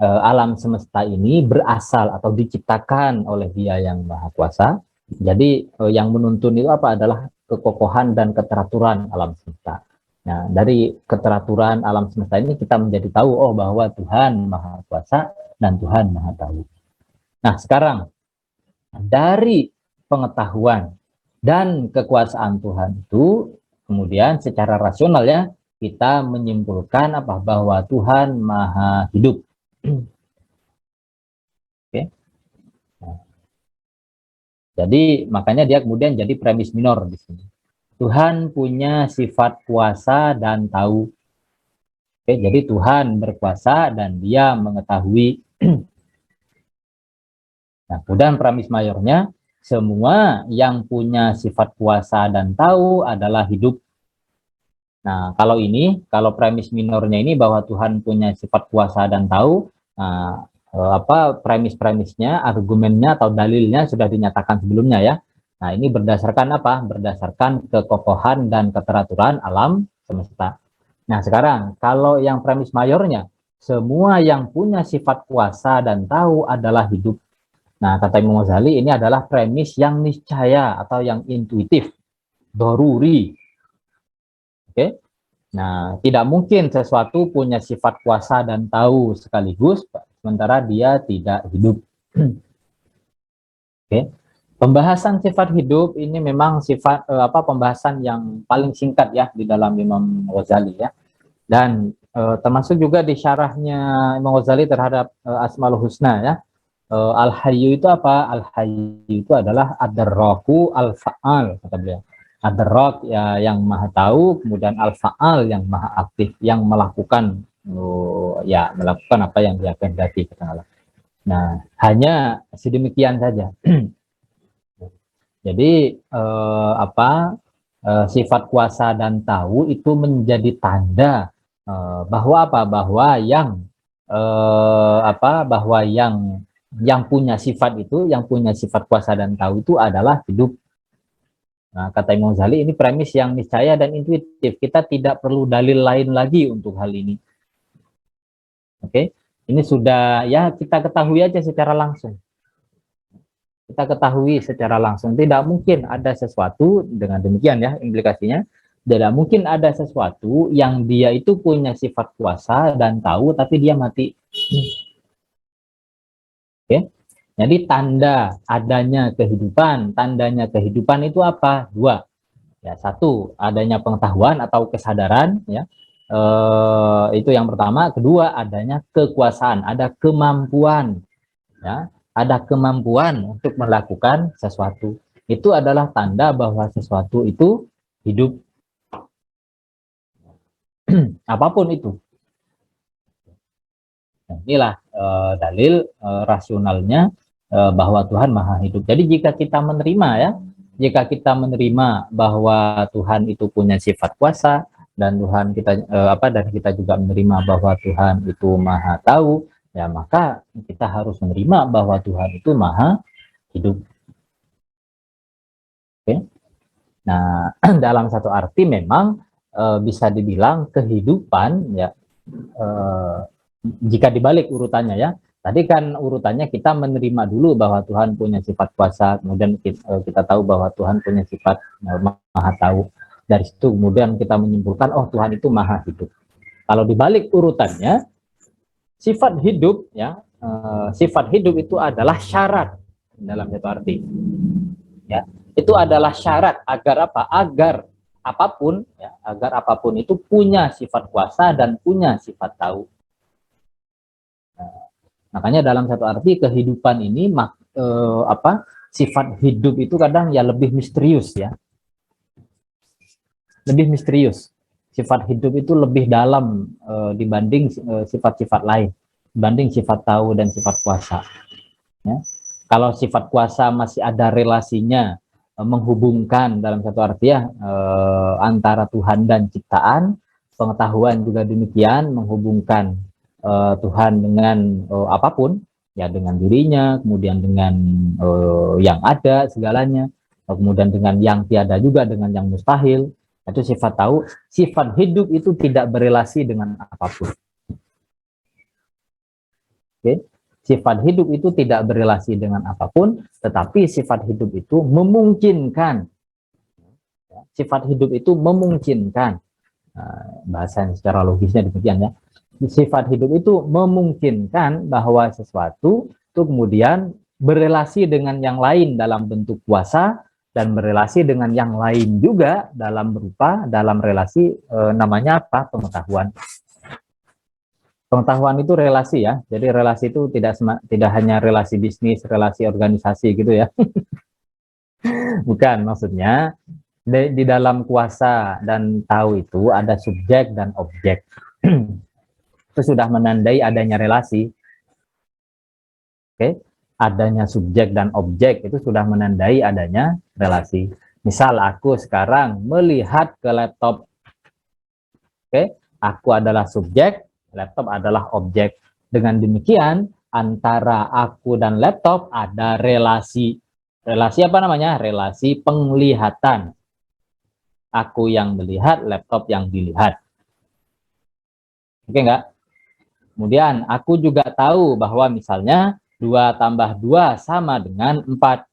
alam semesta ini berasal atau diciptakan oleh Dia yang Maha Kuasa. Jadi yang menuntun itu adalah kekokohan dan keteraturan alam semesta. Nah, dari keteraturan alam semesta ini kita menjadi tahu bahwa Tuhan Maha Kuasa dan Tuhan Maha Tahu. Nah, sekarang dari pengetahuan dan kekuasaan Tuhan itu, kemudian secara rasional ya, kita menyimpulkan bahwa Tuhan Maha Hidup. Oke. Nah, jadi makanya dia kemudian jadi premis minor di sini. Tuhan punya sifat kuasa dan tahu. Oke, jadi Tuhan berkuasa dan Dia mengetahui. Nah, kemudian premis mayornya, semua yang punya sifat kuasa dan tahu adalah hidup. Nah, kalau premis minornya ini bahwa Tuhan punya sifat kuasa dan tahu, nah, premis-premisnya, argumennya atau dalilnya sudah dinyatakan sebelumnya ya. Nah, ini berdasarkan Berdasarkan kekokohan dan keteraturan alam semesta. Nah, sekarang kalau yang premis mayornya, semua yang punya sifat kuasa dan tahu adalah hidup. Nah, kata Imam Ghazali, ini adalah premis yang niscaya atau yang intuitif, doruri. Oke. Nah, tidak mungkin sesuatu punya sifat kuasa dan tahu sekaligus, sementara dia tidak hidup. Oke. Pembahasan sifat hidup ini memang pembahasan yang paling singkat ya di dalam Imam Ghazali ya. Dan termasuk juga di syarahnya Imam Ghazali terhadap Asmaul Husna ya. Al-Hayyu itu apa? Al-Hayyu itu adalah ad-darraku al-fa'al, kata beliau. Ad-darrak ya yang maha tahu, kemudian al-fa'al yang maha aktif, yang melakukan melakukan apa yang dia kehendaki. Nah, hanya sedemikian saja. Jadi sifat kuasa dan tahu itu menjadi tanda bahwa bahwa yang punya sifat itu, yang punya sifat kuasa dan tahu itu adalah hidup. Nah, kata Imam Ghazali, ini premis yang niscaya dan intuitif. Kita tidak perlu dalil lain lagi untuk hal ini. Oke, ini sudah ya kita ketahui aja secara langsung. Kita ketahui secara langsung. Tidak mungkin ada sesuatu dengan demikian ya implikasinya. Tidak mungkin ada sesuatu yang dia itu punya sifat kuasa dan tahu, tapi dia mati. Oke, jadi tandanya kehidupan itu apa? Dua. Ya, satu, adanya pengetahuan atau kesadaran, ya. Itu yang pertama. Kedua, adanya kekuasaan, ada kemampuan, ya. Ada kemampuan untuk melakukan sesuatu. Itu adalah tanda bahwa sesuatu itu hidup. Apapun itu. Nah, inilah dalil rasionalnya bahwa Tuhan Maha Hidup. Jadi jika kita menerima bahwa Tuhan itu punya sifat kuasa dan kita juga menerima bahwa Tuhan itu Maha Tahu, ya maka kita harus menerima bahwa Tuhan itu Maha Hidup. Oke. Nah, dalam satu arti memang bisa dibilang kehidupan ya jika dibalik urutannya ya. Tadi kan urutannya kita menerima dulu bahwa Tuhan punya sifat kuasa, kemudian kita tahu bahwa Tuhan punya sifat Maha Tahu. Dari situ kemudian kita menyimpulkan Tuhan itu Maha Hidup. Kalau dibalik urutannya, sifat hidup sifat hidup itu adalah syarat dalam satu arti. Ya, itu adalah syarat agar agar apapun itu punya sifat kuasa dan punya sifat tahu. Makanya dalam satu arti kehidupan ini sifat hidup itu kadang ya lebih misterius ya. Lebih misterius. Sifat hidup itu lebih dalam dibanding sifat-sifat lain, dibanding sifat tahu dan sifat kuasa. Ya. Kalau sifat kuasa masih ada relasinya menghubungkan dalam satu arti ya antara Tuhan dan ciptaan, pengetahuan juga demikian menghubungkan Tuhan dengan apapun, ya dengan dirinya, kemudian dengan yang ada segalanya, kemudian dengan yang tiada juga, dengan yang mustahil. Itu sifat tahu. Sifat hidup itu tidak berelasi dengan apapun. Oke? Sifat hidup itu tidak berelasi dengan apapun, tetapi sifat hidup itu memungkinkan. Sifat hidup itu memungkinkan. Bahasa yang secara logisnya demikian ya. Sifat hidup itu memungkinkan bahwa sesuatu itu kemudian berelasi dengan yang lain dalam bentuk kuasa dan berelasi dengan yang lain juga dalam relasi namanya apa? Pengetahuan. Pengetahuan itu relasi ya. Jadi relasi itu tidak hanya relasi bisnis, relasi organisasi gitu ya. Bukan, maksudnya di dalam kuasa dan tahu itu ada subjek dan objek. Itu sudah menandai adanya relasi. Oke, adanya subjek dan objek itu sudah menandai adanya relasi. Misal aku sekarang melihat ke laptop. Oke, aku adalah subjek, laptop adalah objek. Dengan demikian, antara aku dan laptop ada relasi. Relasi apa namanya? Relasi penglihatan. Aku yang melihat, laptop yang dilihat. Oke enggak? Kemudian, aku juga tahu bahwa misalnya 2 tambah 2 sama dengan 4.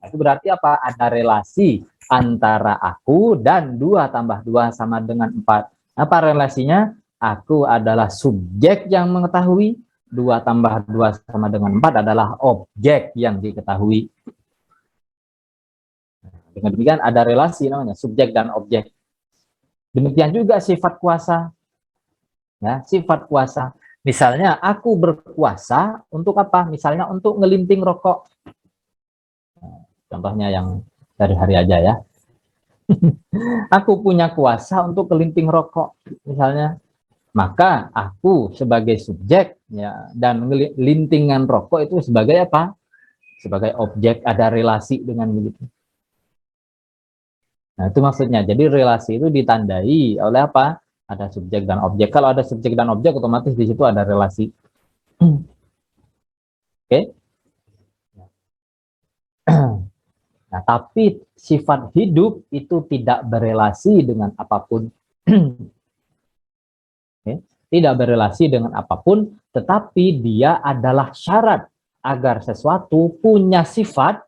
Itu berarti apa? Ada relasi antara aku dan 2 tambah 2 sama dengan 4. Apa relasinya? Aku adalah subjek yang mengetahui, 2 tambah 2 sama dengan 4 adalah objek yang diketahui. Dengan demikian ada relasi namanya, subjek dan objek. Demikian juga sifat kuasa. Ya, sifat kuasa. Misalnya aku berkuasa untuk apa? Misalnya untuk ngelinting rokok. Contohnya yang sehari-hari aja ya. Aku punya kuasa untuk kelinting rokok misalnya, maka aku sebagai subjek ya, dan lintingan rokok itu sebagai apa? Sebagai objek, ada relasi dengan begitu. Nah, itu maksudnya. Jadi relasi itu ditandai oleh apa? Ada subjek dan objek. Kalau ada subjek dan objek, otomatis di situ ada relasi. Oke. Nah, tapi sifat hidup itu tidak berelasi dengan apapun. Okay. Tidak berelasi dengan apapun, tetapi dia adalah syarat agar sesuatu punya sifat,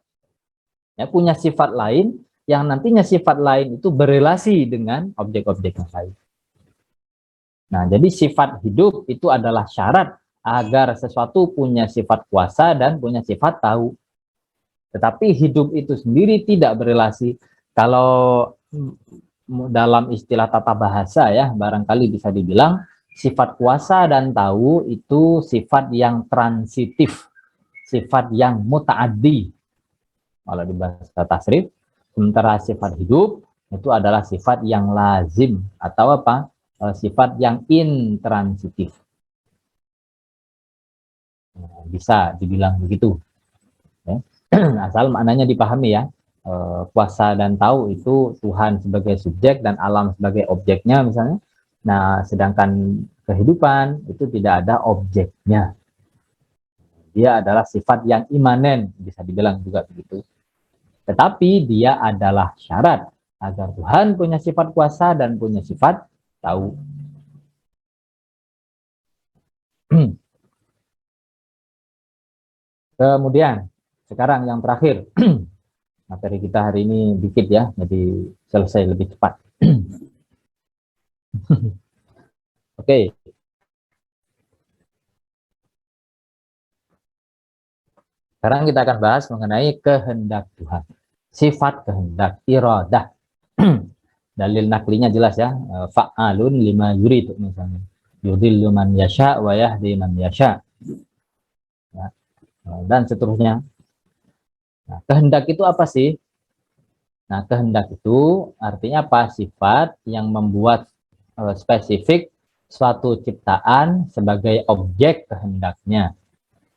ya, punya sifat lain, yang nantinya sifat lain itu berelasi dengan objek-objek yang lain. Nah, jadi sifat hidup itu adalah syarat agar sesuatu punya sifat kuasa dan punya sifat tahu. Tetapi hidup itu sendiri tidak berelasi. Kalau dalam istilah tata bahasa ya, barangkali bisa dibilang sifat kuasa dan tahu itu sifat yang transitif, sifat yang muta'addi kalau di bahasa tasrif. Sementara sifat hidup itu adalah sifat yang lazim atau apa? Sifat yang intransitif. Bisa dibilang begitu. Ya. Asal maknanya dipahami ya. Kuasa dan tahu itu Tuhan sebagai subjek dan alam sebagai objeknya misalnya. Nah, sedangkan kehidupan itu tidak ada objeknya. Dia adalah sifat yang imanen, bisa dibilang juga begitu. Tetapi dia adalah syarat agar Tuhan punya sifat kuasa dan punya sifat tahu. Kemudian, sekarang yang terakhir. Materi kita hari ini dikit ya, jadi selesai lebih cepat. Oke. Sekarang kita akan bahas mengenai kehendak Tuhan. Sifat kehendak, iradah. Dalil naklinya jelas ya. Fa'alun lima yurid misalnya. Yudhillu man yasha wa yahdi man yasha. Ya. Dan seterusnya. Nah, kehendak itu apa sih? Nah, kehendak itu artinya apa? Sifat yang membuat spesifik suatu ciptaan sebagai objek kehendaknya.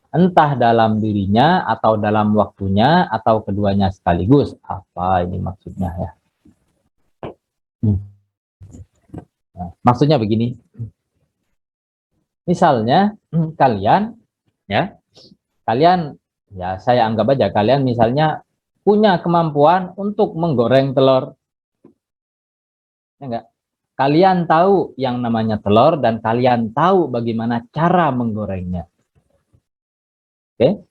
Entah dalam dirinya atau dalam waktunya atau keduanya sekaligus. Apa ini maksudnya ya? Nah, maksudnya begini. Misalnya kalian ya saya anggap aja kalian misalnya punya kemampuan untuk menggoreng telur, ya enggak? Kalian tahu yang namanya telur dan kalian tahu bagaimana cara menggorengnya. Oke.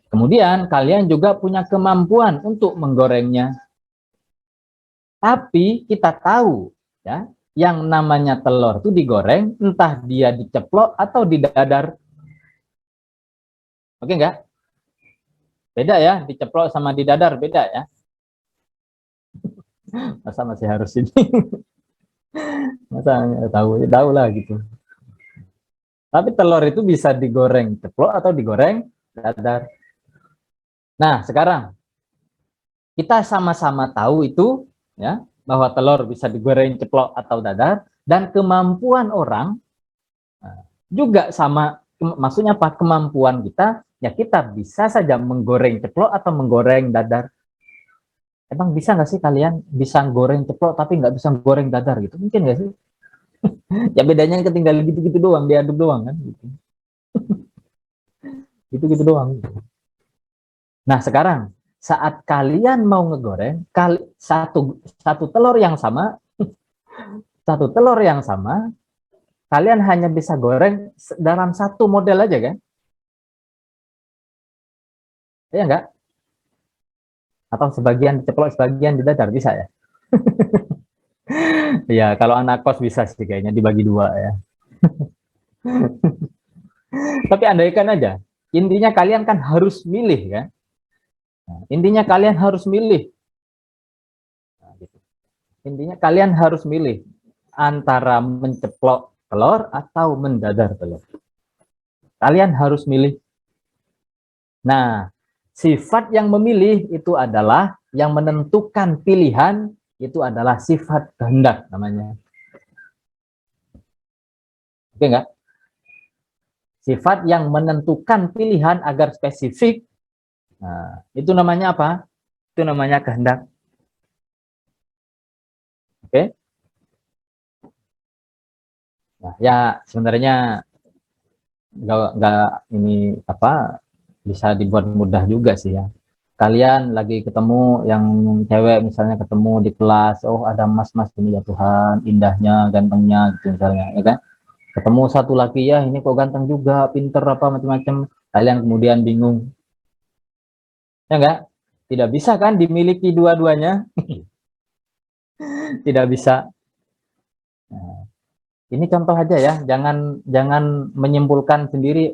Kemudian kalian juga punya kemampuan untuk menggorengnya. Tapi kita tahu ya, yang namanya telur itu digoreng entah dia diceplok atau didadar. Oke enggak? Beda ya, diceplok sama didadar beda ya. Masa masih harus ini? Masa nggak tahu lah gitu. Tapi telur itu bisa digoreng ceplok atau digoreng dadar. Nah, sekarang kita sama-sama tahu itu ya, bahwa telur bisa digoreng ceplok atau dadar, dan kemampuan orang juga sama, maksudnya apa? Kemampuan kita ya, kita bisa saja menggoreng ceplok atau menggoreng dadar. Emang bisa nggak sih kalian bisa goreng ceplok tapi nggak bisa goreng dadar gitu? Mungkin nggak sih? Ya bedanya ketinggalan gitu-gitu doang, diaduk doang kan gitu. Gitu-gitu doang. Nah, sekarang saat kalian mau ngegoreng satu telur yang sama, satu telur yang sama, kalian hanya bisa goreng dalam satu model aja kan? Iya enggak? Atau sebagian diceplok, sebagian didadar, bisa ya? Ya, kalau anak kos bisa sih kayaknya dibagi dua ya. Tapi andaikan aja, intinya kalian kan harus milih kan? Nah, intinya kalian harus milih. Nah, gitu. Intinya kalian harus milih antara menceplok telur atau mendadar telur. Kalian harus milih. Nah, sifat yang memilih itu adalah yang menentukan pilihan, itu adalah sifat kehendak namanya. Oke enggak? Sifat yang menentukan pilihan agar spesifik, nah, itu namanya apa? Itu namanya kehendak. Oke? Nah, ya sebenarnya nggak ini apa, bisa dibuat mudah juga sih ya. Kalian lagi ketemu yang cewek misalnya, ketemu di kelas, oh ada mas-mas ini ya Tuhan, indahnya, gantengnya gitu misalnya, ya kan? Ketemu satu lagi, ya ini kok ganteng juga, pinter apa macam-macam. Kalian kemudian bingung, ya enggak? Tidak bisa kan dimiliki dua-duanya? Tidak bisa. Nah, ini contoh aja ya, jangan jangan menyimpulkan sendiri,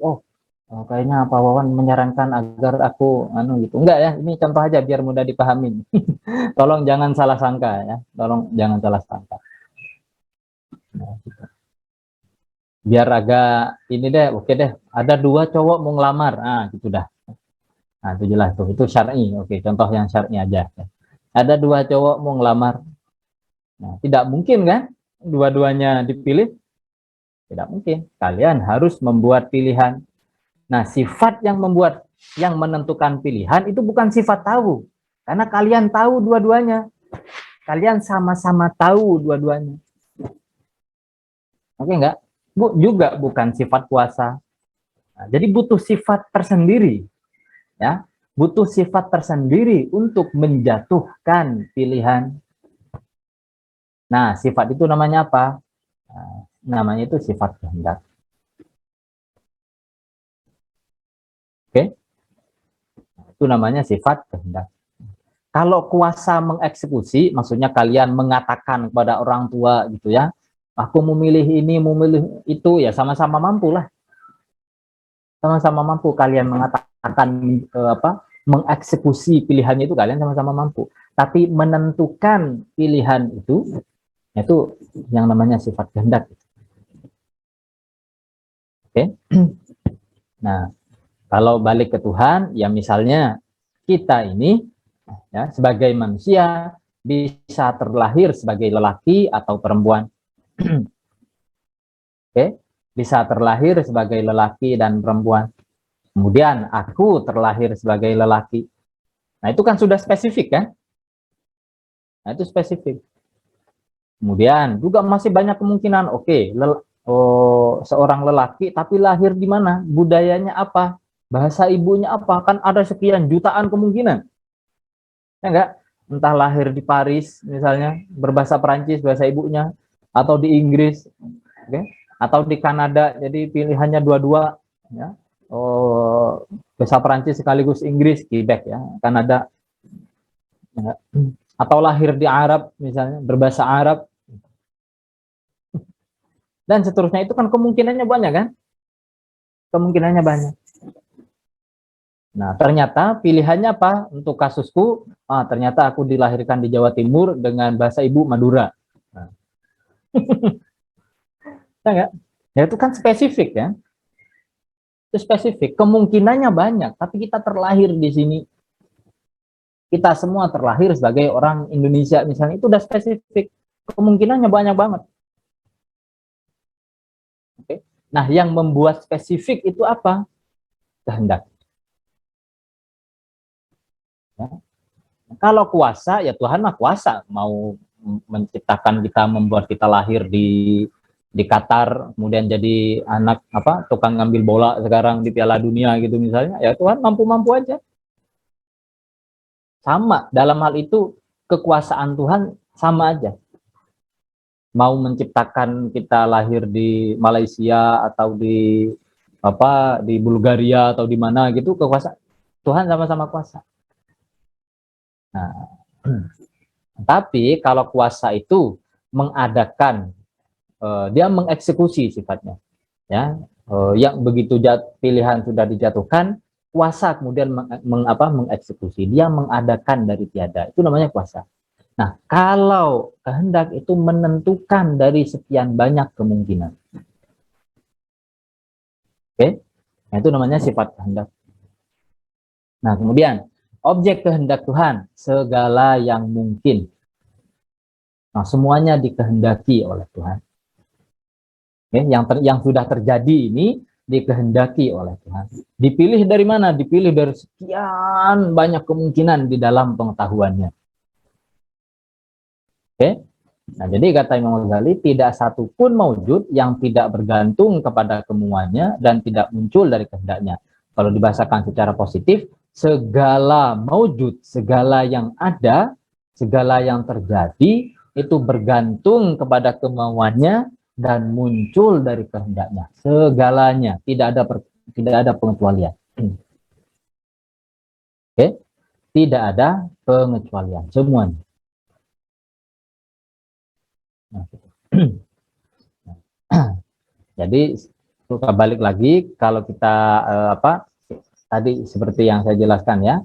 kayaknya Pak Wawan menyarankan agar aku gitu. Enggak ya, ini contoh aja biar mudah dipahami. Tolong jangan salah sangka ya, tolong jangan salah sangka. Nah, gitu. Biar agak ini deh, oke deh, ada dua cowok mau ngelamar, gitu dah. Nah itu jelas tuh, itu syar'i. Oke, contoh yang syar'i aja. Ada dua cowok mau ngelamar, nah tidak mungkin kan dua-duanya dipilih, tidak mungkin. Kalian harus membuat pilihan. Nah, sifat yang menentukan pilihan itu bukan sifat tahu, karena kalian tahu dua-duanya, kalian sama-sama tahu dua-duanya. Oke enggak? Juga bukan sifat kuasa. Nah, jadi butuh sifat tersendiri, ya, butuh sifat tersendiri untuk menjatuhkan pilihan. Nah, sifat itu namanya apa? Nah, namanya itu sifat kehendak. Oke? Itu namanya sifat kehendak. Kalau kuasa mengeksekusi, maksudnya kalian mengatakan kepada orang tua gitu ya, aku memilih ini, memilih itu, ya sama-sama mampu lah. Sama-sama mampu kalian mengatakan mengeksekusi pilihannya, itu kalian sama-sama mampu. Tapi menentukan pilihan itu yang namanya sifat kehendak. Oke. Nah, kalau balik ke Tuhan, ya misalnya kita ini ya sebagai manusia bisa terlahir sebagai lelaki atau perempuan. Oke, bisa terlahir sebagai lelaki dan perempuan. Kemudian aku terlahir sebagai lelaki. Nah, itu kan sudah spesifik kan? Nah, itu spesifik. Kemudian juga masih banyak kemungkinan, oke, seorang lelaki tapi lahir di mana? Budayanya apa? Bahasa ibunya apa? Kan ada sekian jutaan kemungkinan. Ya enggak? Entah lahir di Paris misalnya, berbahasa Perancis bahasa ibunya, atau di Inggris, oke? Atau di Kanada, jadi pilihannya dua-dua, ya. Bahasa Perancis sekaligus Inggris, Quebec ya, Kanada. Ya. Atau lahir di Arab misalnya, berbahasa Arab, dan seterusnya. Itu kan kemungkinannya banyak kan? Kemungkinannya banyak. Nah, ternyata pilihannya apa untuk kasusku? Ternyata aku dilahirkan di Jawa Timur dengan bahasa ibu Madura. Nah, ya enggak? Ya itu kan spesifik ya. Itu spesifik. Kemungkinannya banyak, tapi kita terlahir di sini. Kita semua terlahir sebagai orang Indonesia misalnya, itu udah spesifik. Kemungkinannya banyak banget. Oke. Nah, yang membuat spesifik itu apa? Kehendak. Ya. Kalau kuasa, ya Tuhan mah kuasa, mau menciptakan kita, membuat kita lahir di Qatar, kemudian jadi anak apa tukang ngambil bola sekarang di Piala Dunia gitu misalnya, ya Tuhan mampu-mampu aja. Sama, dalam hal itu kekuasaan Tuhan sama aja. Mau menciptakan kita lahir di Malaysia atau di Bulgaria atau di mana gitu, kekuasaan Tuhan sama-sama kuasa. Nah, tapi kalau kuasa itu mengadakan, dia mengeksekusi sifatnya, ya, yang begitu pilihan sudah dijatuhkan, kuasa kemudian mengeksekusi, dia mengadakan dari tiada, itu namanya kuasa. Nah, kalau kehendak itu menentukan dari sekian banyak kemungkinan, oke, nah, itu namanya sifat kehendak. Nah, kemudian objek kehendak Tuhan, segala yang mungkin. Nah, semuanya dikehendaki oleh Tuhan. Oke, yang sudah terjadi ini dikehendaki oleh Tuhan. Dipilih dari mana? Dipilih dari sekian banyak kemungkinan di dalam pengetahuannya. Oke. Nah, jadi kata Imam Ghazali, tidak satu pun maujud yang tidak bergantung kepada kemuanya dan tidak muncul dari kehendaknya. Kalau dibahasakan secara positif, segala maujud, segala yang ada, segala yang terjadi, itu bergantung kepada kemauannya dan muncul dari kehendaknya. Segalanya, tidak ada pengecualian. Oke, tidak ada pengecualian, semuanya. Nah, jadi balik lagi, kalau kita tadi seperti yang saya jelaskan ya,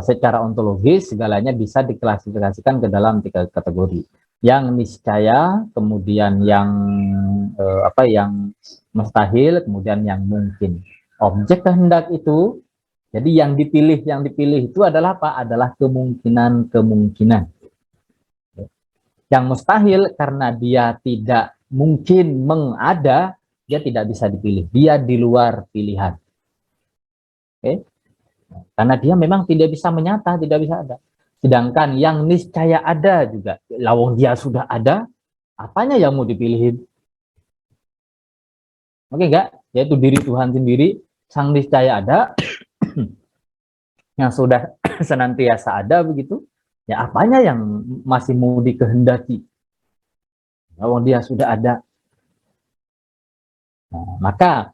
secara ontologis segalanya bisa diklasifikasikan ke dalam 3 kategori. Yang niscaya, kemudian yang yang mustahil, kemudian yang mungkin. Objek kehendak itu, jadi yang dipilih itu adalah apa? Adalah kemungkinan-kemungkinan. Yang mustahil karena dia tidak mungkin mengada, dia tidak bisa dipilih. Dia di luar pilihan. Oke? Karena dia memang tidak bisa menyata, tidak bisa ada. Sedangkan yang niscaya ada juga, lawang dia sudah ada, apanya yang mau dipilihin? Oke enggak? Yaitu diri Tuhan sendiri, sang niscaya ada, yang sudah senantiasa ada begitu. Ya apanya yang masih mau dikehendaki? Lawang dia sudah ada. Nah, maka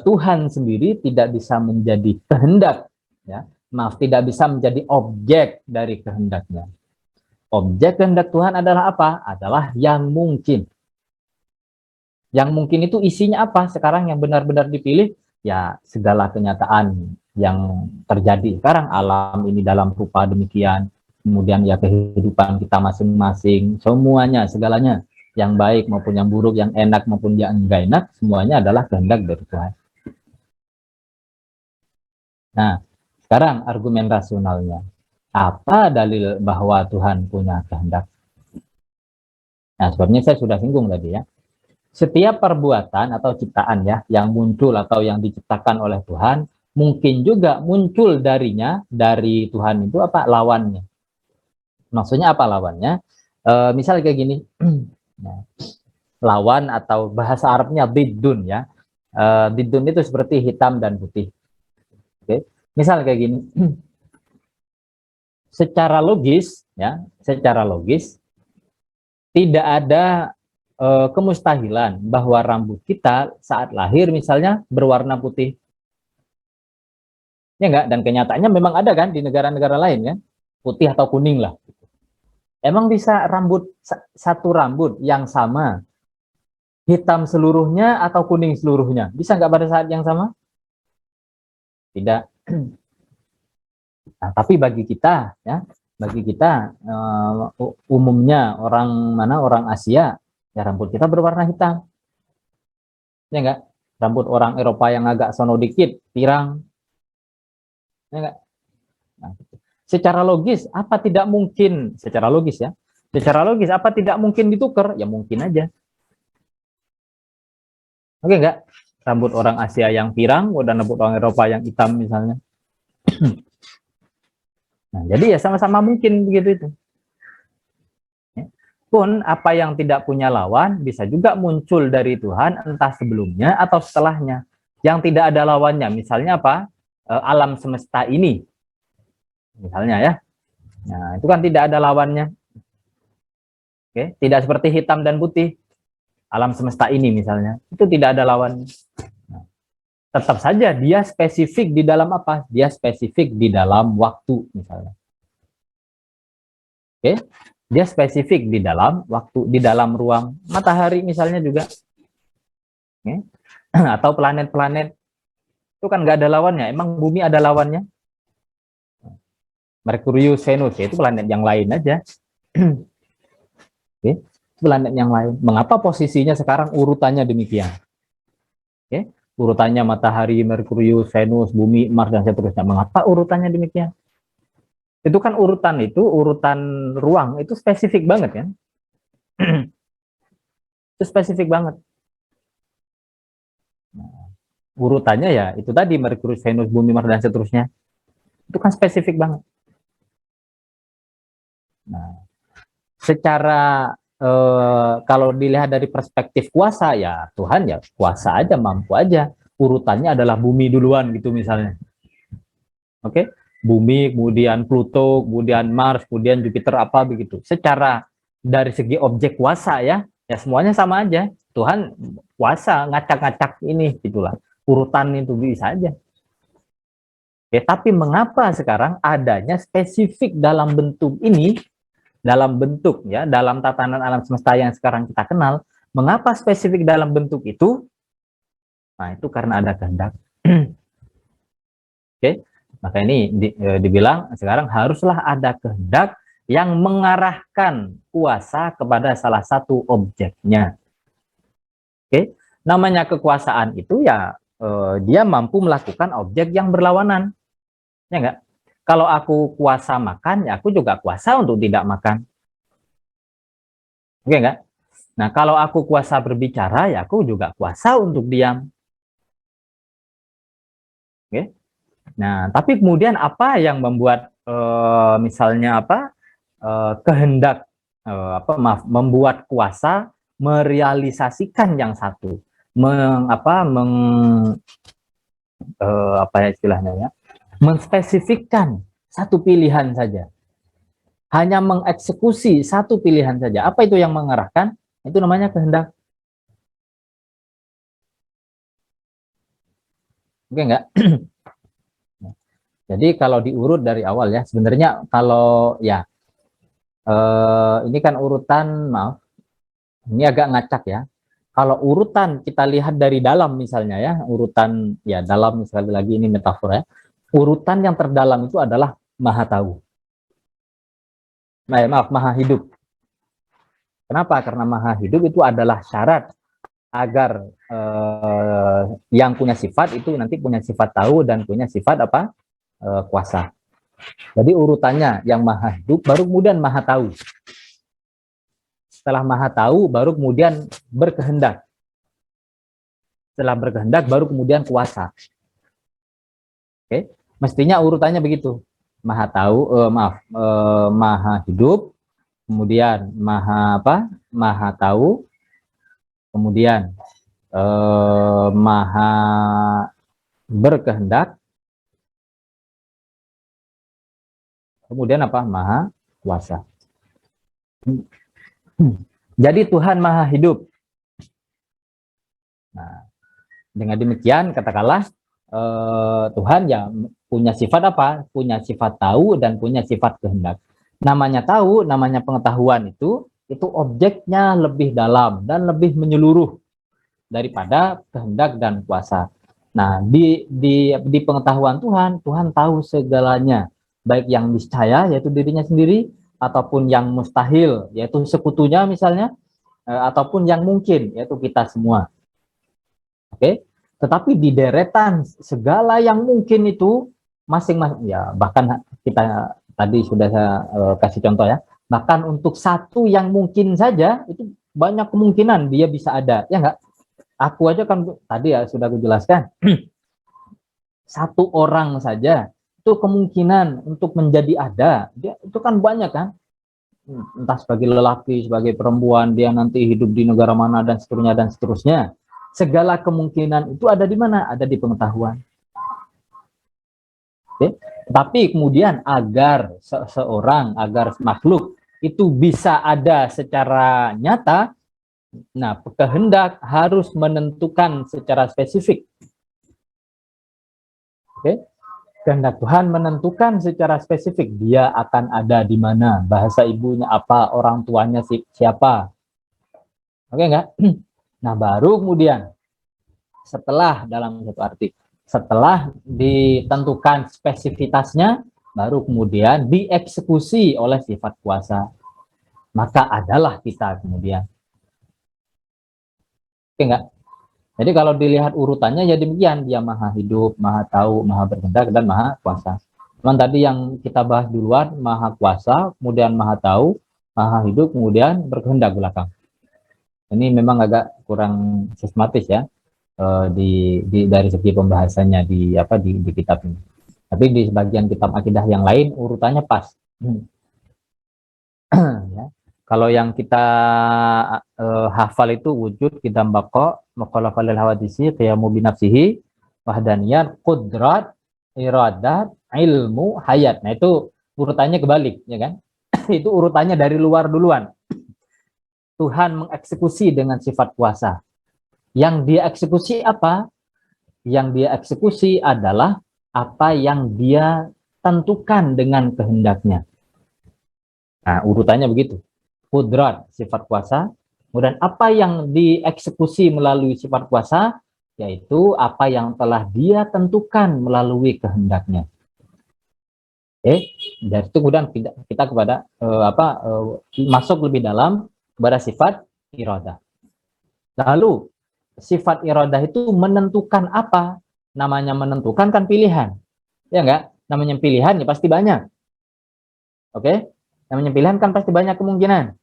Tuhan sendiri tidak bisa menjadi kehendak, ya. Maaf, tidak bisa menjadi objek dari kehendaknya. Objek kehendak Tuhan adalah apa? Adalah yang mungkin. Yang mungkin itu isinya apa? Sekarang yang benar-benar dipilih, ya segala kenyataan yang terjadi sekarang, alam ini dalam rupa demikian, kemudian ya kehidupan kita masing-masing, semuanya, segalanya, yang baik maupun yang buruk, yang enak maupun yang enggak enak, semuanya adalah kehendak dari Tuhan. Nah, sekarang argumen rasionalnya. Apa dalil bahwa Tuhan punya kehendak? Nah, sebabnya saya sudah singgung tadi ya. Setiap perbuatan atau ciptaan ya, yang muncul atau yang diciptakan oleh Tuhan, mungkin juga muncul darinya, dari Tuhan itu apa? Lawannya. Maksudnya apa lawannya? Misal kayak gini. Nah, lawan atau bahasa Arabnya biddun ya. Biddun itu seperti hitam dan putih. Oke. Misal kayak gini. Secara logis ya, secara logis tidak ada kemustahilan bahwa rambut kita saat lahir misalnya berwarna putih. Ya enggak? Dan kenyataannya memang ada kan di negara-negara lain ya, putih atau kuning lah. Emang bisa satu rambut yang sama hitam seluruhnya atau kuning seluruhnya? Bisa nggak pada saat yang sama? Tidak. Nah, tapi bagi kita ya, bagi kita umumnya orang Asia, ya rambut kita berwarna hitam. Ya enggak? Rambut orang Eropa yang agak sono dikit, pirang. Ya enggak? Nah, secara logis apa tidak mungkin, secara logis ya, secara logis apa tidak mungkin ditukar? Ya mungkin aja. Oke enggak? Rambut orang Asia yang pirang dan rambut orang Eropa yang hitam misalnya. Nah, jadi ya sama-sama mungkin begitu itu. Ya. Pun apa yang tidak punya lawan bisa juga muncul dari Tuhan entah sebelumnya atau setelahnya. Yang tidak ada lawannya, misalnya apa? Alam semesta ini. Misalnya ya. Nah, itu kan tidak ada lawannya. Oke, tidak seperti hitam dan putih. Alam semesta ini misalnya, itu tidak ada lawannya. Nah, tetap saja dia spesifik di dalam apa? Dia spesifik di dalam waktu misalnya. Oke, dia spesifik di dalam waktu, di dalam ruang. Matahari misalnya juga. Oke. Atau planet-planet itu kan nggak ada lawannya. Emang bumi ada lawannya? Merkurius, Venus, ya itu planet yang lain aja. Oke, planet yang lain. Mengapa posisinya sekarang urutannya demikian? Oke, urutannya matahari, Merkurius, Venus, bumi, Mars dan seterusnya. Mengapa urutannya demikian? Itu kan urutan ruang itu spesifik banget kan? Itu spesifik banget. Nah, urutannya ya itu tadi Merkurius, Venus, bumi, Mars dan seterusnya. Itu kan spesifik banget. Nah, secara kalau dilihat dari perspektif kuasa ya Tuhan ya kuasa aja, mampu aja. Urutannya adalah bumi duluan gitu misalnya. Oke, bumi, kemudian Pluto, kemudian Mars, kemudian Jupiter apa begitu. Secara dari segi objek kuasa ya semuanya sama aja. Tuhan kuasa ngacak-ngacak ini gitulah. Urutan itu bisa aja. Oke, tapi mengapa sekarang adanya spesifik dalam bentuk ini? Dalam bentuk ya, dalam tatanan alam semesta yang sekarang kita kenal, mengapa spesifik dalam bentuk itu? Nah, itu karena ada kehendak. Oke, maka ini dibilang sekarang haruslah ada kehendak yang mengarahkan kuasa kepada salah satu objeknya. Oke, namanya kekuasaan itu ya dia mampu melakukan objek yang berlawanan, ya enggak? Kalau aku kuasa makan, ya aku juga kuasa untuk tidak makan. Oke enggak? Nah, kalau aku kuasa berbicara, ya aku juga kuasa untuk diam. Oke. Nah, tapi kemudian apa yang membuat misalnya apa? Kehendak membuat kuasa merealisasikan yang satu. Apa ya istilahnya ya? Menspesifikkan satu pilihan saja. Hanya mengeksekusi satu pilihan saja. Apa itu yang mengarahkan? Itu namanya kehendak. Oke enggak? Jadi kalau diurut dari awal ya, sebenarnya kalau ya ini kan urutan, maaf, ini agak ngacak ya. Kalau urutan kita lihat dari dalam misalnya ya, urutan ya dalam sekali lagi ini metafora ya. Urutan yang terdalam itu adalah maha tahu. Maaf, maha hidup. Kenapa? Karena maha hidup itu adalah syarat agar yang punya sifat itu nanti punya sifat tahu dan punya sifat apa? Kuasa. Jadi urutannya yang maha hidup baru kemudian maha tahu. Setelah maha tahu baru kemudian berkehendak. Setelah berkehendak baru kemudian kuasa. Oke, mestinya urutannya begitu. Maha tahu, maha hidup, kemudian maha apa? Maha tahu, kemudian maha berkehendak, kemudian apa? Maha kuasa. Jadi Tuhan maha hidup. Nah, dengan demikian katakanlah Tuhan ya punya sifat apa? Punya sifat tahu dan punya sifat kehendak. Namanya tahu, namanya pengetahuan itu objeknya lebih dalam dan lebih menyeluruh daripada kehendak dan kuasa. Nah, di pengetahuan Tuhan, Tuhan tahu segalanya, baik yang niscaya yaitu dirinya sendiri, ataupun yang mustahil yaitu sekutunya misalnya, ataupun yang mungkin yaitu kita semua. Oke, tetapi di deretan segala yang mungkin itu masing-masing ya, bahkan kita tadi sudah saya kasih contoh ya, bahkan untuk satu yang mungkin saja itu banyak kemungkinan dia bisa ada, ya enggak? Aku aja kan tadi ya sudah aku jelaskan, satu orang saja itu kemungkinan untuk menjadi ada, dia itu kan banyak kan, entah sebagai lelaki, sebagai perempuan, dia nanti hidup di negara mana dan seterusnya dan seterusnya. Segala kemungkinan itu ada di mana? Ada di pengetahuan. Oke? Tapi kemudian agar seseorang, agar makhluk itu bisa ada secara nyata, nah kehendak harus menentukan secara spesifik. Oke? Kehendak Tuhan menentukan secara spesifik dia akan ada di mana, bahasa ibunya apa, orang tuanya siapa. Oke enggak? Nah, baru kemudian setelah dalam satu arti, setelah ditentukan spesifitasnya, baru kemudian dieksekusi oleh sifat kuasa. Maka adalah kita kemudian. Oke enggak? Jadi kalau dilihat urutannya ya demikian, dia maha hidup, maha tahu, maha berkehendak, dan maha kuasa. Cuman tadi yang kita bahas duluan, maha kuasa, kemudian maha tahu, maha hidup, kemudian berkehendak belakang. Ini memang agak kurang sistematis ya, dari segi pembahasannya di kitab ini. Tapi di sebagian kitab akidah yang lain urutannya pas. Ya. Kalau yang kita hafal itu wujud, qidam baqa, mukhalafah lil hawadisi, qiyamu binafsihi, wahdaniyat, qudrat, iradat, ilmu, hayat. Nah, itu urutannya kebalik, ya kan? Itu urutannya dari luar duluan. Tuhan mengeksekusi dengan sifat kuasa. Yang dia eksekusi apa? Yang dia eksekusi adalah apa yang dia tentukan dengan kehendaknya. Nah, urutannya begitu. Kudrat, sifat kuasa. Kemudian apa yang dieksekusi melalui sifat kuasa, yaitu apa yang telah dia tentukan melalui kehendaknya. Oke, dari itu kemudian kita kepada masuk lebih dalam kepada sifat iradah. Lalu sifat iradah itu menentukan apa? Namanya menentukan kan pilihan. Ya enggak? Namanya pilihan ya pasti banyak. Oke? Namanya pilihan kan pasti banyak kemungkinan.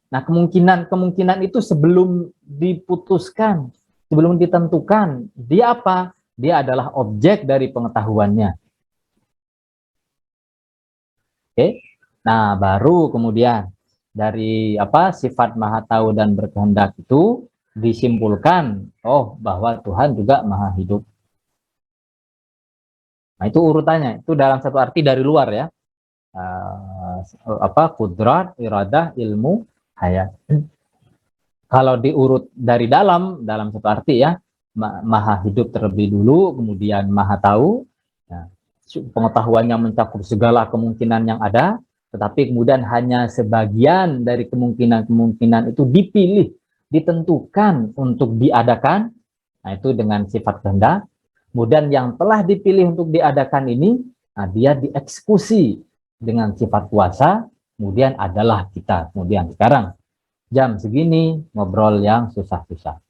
Nah, kemungkinan itu sebelum diputuskan, sebelum ditentukan, dia apa? Dia adalah objek dari pengetahuannya. Oke? Nah, baru kemudian dari sifat maha tahu dan berkehendak itu disimpulkan, bahwa Tuhan juga maha hidup. Nah, itu urutannya. Itu dalam satu arti dari luar ya. Kudrat, iradah, ilmu, hayat. Kalau diurut dari dalam satu arti ya, maha hidup terlebih dulu, kemudian maha tahu. Nah, pengetahuannya mencakup segala kemungkinan yang ada, tetapi kemudian hanya sebagian dari kemungkinan-kemungkinan itu dipilih, ditentukan untuk diadakan. Nah, itu dengan sifat kehendak. Kemudian yang telah dipilih untuk diadakan ini, nah, dia dieksekusi dengan sifat kuasa, kemudian adalah kita. Kemudian sekarang, jam segini ngobrol yang susah-susah.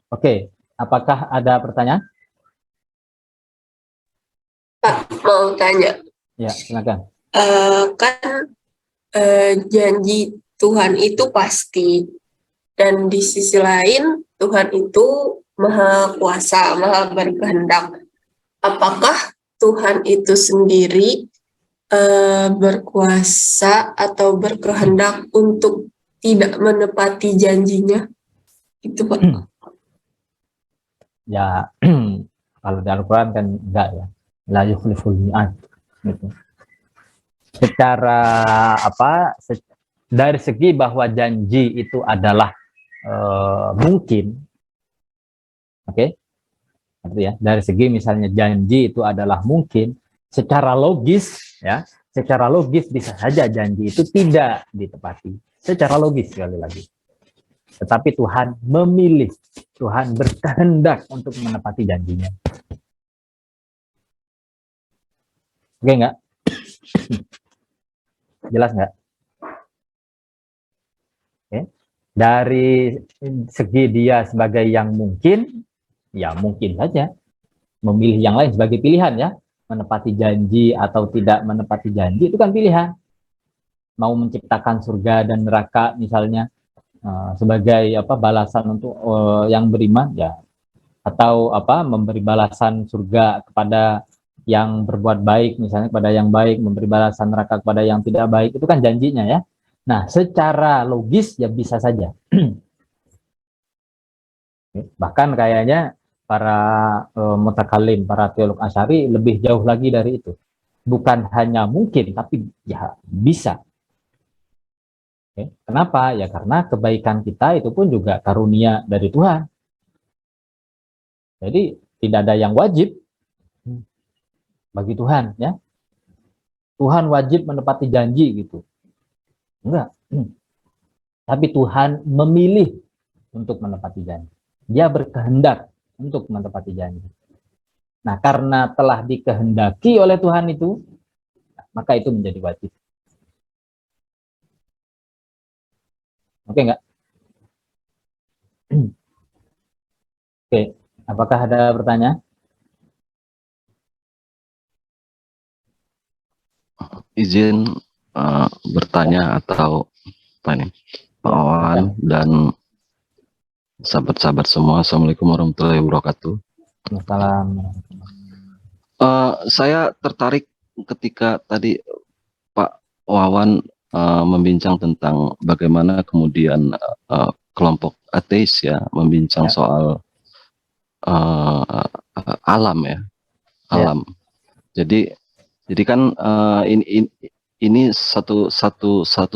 Oke, apakah ada pertanyaan? Pak, mau tanya. Ya, silakan. Kan janji Tuhan itu pasti, dan di sisi lain Tuhan itu maha kuasa, maha berkehendak. Apakah Tuhan itu sendiri berkuasa atau berkehendak untuk tidak menepati janjinya. Itu Pak. Ya, kalau di Al-Quran kan enggak ya, la yukhliful mi'ad gitu. Secara apa, dari segi bahwa janji itu adalah mungkin, oke, ya, dari segi misalnya janji itu adalah mungkin, secara logis ya, secara logis bisa saja janji itu tidak ditepati, secara logis sekali lagi. Tetapi Tuhan memilih, Tuhan berkehendak untuk menepati janjinya. Oke nggak? Jelas nggak? Oke. Dari segi dia sebagai yang mungkin, ya mungkin saja memilih yang lain sebagai pilihan ya, menepati janji atau tidak menepati janji itu kan pilihan. Mau menciptakan surga dan neraka misalnya sebagai apa balasan untuk yang beriman ya, atau apa memberi balasan surga kepada yang berbuat baik misalnya, kepada yang baik, memberi balasan neraka kepada yang tidak baik, itu kan janjinya ya. Nah, secara logis ya bisa saja. Bahkan kayaknya para mutakalim, para teolog Asy'ari lebih jauh lagi dari itu. Bukan hanya mungkin, tapi ya bisa. Oke. Kenapa? Ya karena kebaikan kita itu pun juga karunia dari Tuhan. Jadi tidak ada yang wajib bagi Tuhan ya. Tuhan wajib menepati janji gitu. Enggak. Tapi Tuhan memilih untuk menepati janji. Dia berkehendak untuk menepati janji. Nah, karena telah dikehendaki oleh Tuhan itu, maka itu menjadi wajib. Oke enggak? Oke, apakah ada pertanyaan? Izin bertanya atau apa nih, Pak Wawan dan sahabat-sahabat semua. Assalamualaikum warahmatullahi wabarakatuh. Saya tertarik ketika tadi Pak Wawan membincang tentang bagaimana kemudian kelompok ateis ya membincang soal alam ya, alam. Jadi kan ini satu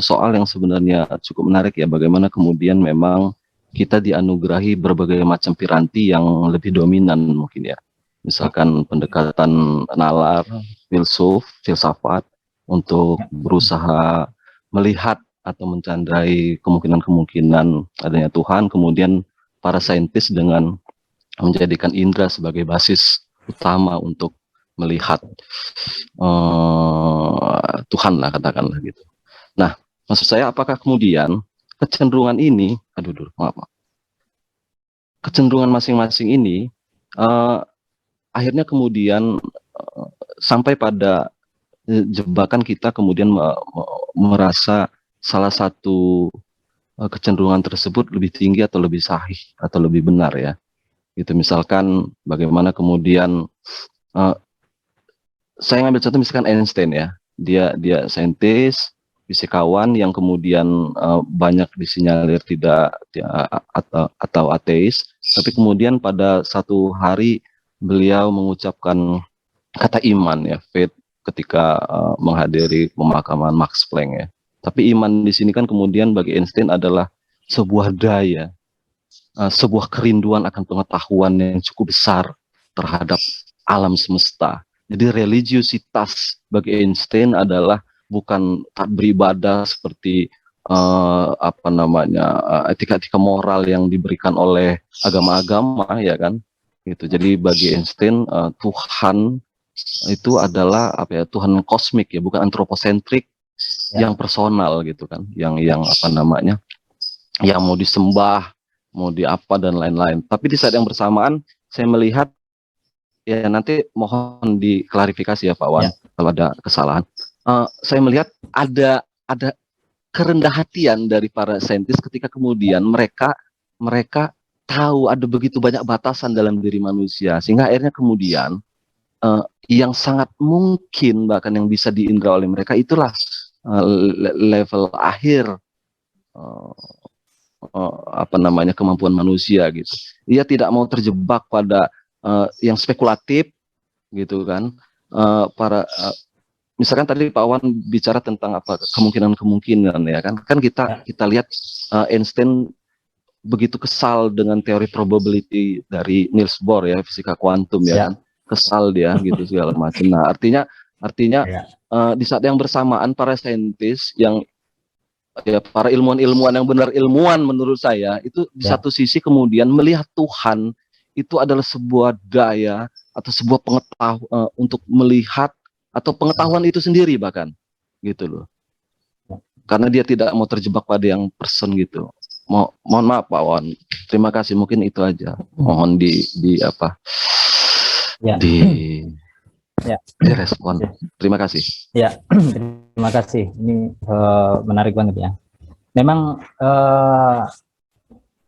soal yang sebenarnya cukup menarik ya, bagaimana kemudian memang kita dianugerahi berbagai macam piranti yang lebih dominan mungkin ya. Misalkan pendekatan nalar, filsafat untuk berusaha melihat atau mencandrai kemungkinan-kemungkinan adanya Tuhan, kemudian para saintis dengan menjadikan indera sebagai basis utama untuk melihat Tuhan lah, katakanlah gitu. Nah, maksud saya apakah kemudian kecenderungan ini, kecenderungan masing-masing ini akhirnya kemudian sampai pada jebakan kita kemudian merasa salah satu kecenderungan tersebut lebih tinggi atau lebih sahih atau lebih benar ya. Gitu, misalkan bagaimana kemudian saya ngambil contoh misalkan Einstein ya, dia saintis, fisikawan yang kemudian banyak disinyalir tidak atau ateis, tapi kemudian pada satu hari beliau mengucapkan kata iman ya, faith, ketika menghadiri pemakaman Max Planck ya. Tapi iman di sini kan kemudian bagi Einstein adalah sebuah daya, sebuah kerinduan akan pengetahuan yang cukup besar terhadap alam semesta. Jadi religiusitas bagi Einstein adalah bukan beribadah seperti etika-etika moral yang diberikan oleh agama-agama ya kan. Gitu. Jadi bagi Einstein Tuhan itu adalah Tuhan kosmik ya, bukan antroposentrik yang personal gitu kan, yang yang mau disembah, mau diapa dan lain-lain. Tapi di saat yang bersamaan saya melihat ya, nanti mohon diklarifikasi ya Pak Wan kalau ada kesalahan. Saya melihat ada kerendah hatian dari para saintis ketika kemudian mereka tahu ada begitu banyak batasan dalam diri manusia, sehingga akhirnya kemudian yang sangat mungkin bahkan yang bisa diindra oleh mereka itulah level akhir kemampuan manusia gitu. Ia tidak mau terjebak pada yang spekulatif gitu kan. Misalkan tadi Pak Wan bicara tentang kemungkinan ya kan kita lihat Einstein begitu kesal dengan teori probability dari Niels Bohr ya, fisika kuantum ya kan, kesal dia gitu segala macam. Nah artinya di saat yang bersamaan para saintis yang ya para ilmuwan yang benar ilmuwan menurut saya itu di satu sisi kemudian melihat Tuhan itu adalah sebuah daya atau sebuah pengetahuan untuk melihat atau pengetahuan itu sendiri bahkan gitu loh, karena dia tidak mau terjebak pada yang person gitu. Mohon maaf Pak Wan, terima kasih, mungkin itu aja, mohon direspon. Terima kasih. Ya, terima kasih. Ini menarik banget ya. Memang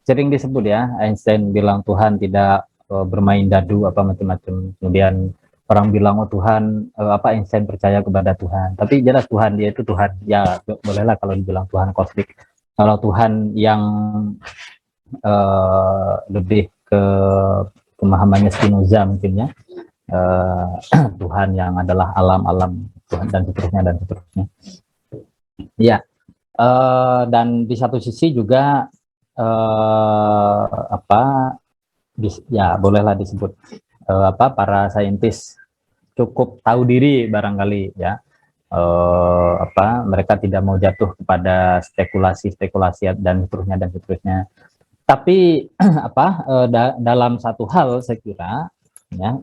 sering disebut ya, Einstein bilang Tuhan tidak bermain dadu apa macam-macam. Kemudian orang bilang oh Tuhan Einstein percaya kepada Tuhan. Tapi jelas Tuhan dia itu Tuhan. Ya bolehlah kalau dibilang Tuhan kosmik. Kalau Tuhan yang lebih ke pemahamannya Spinoza mungkin ya. Tuhan yang adalah alam-alam Tuhan dan seterusnya. Ya, dan di satu sisi juga ya bolehlah disebut para saintis cukup tahu diri barangkali ya, mereka tidak mau jatuh kepada spekulasi dan seterusnya. Tapi dalam satu hal saya kira ya,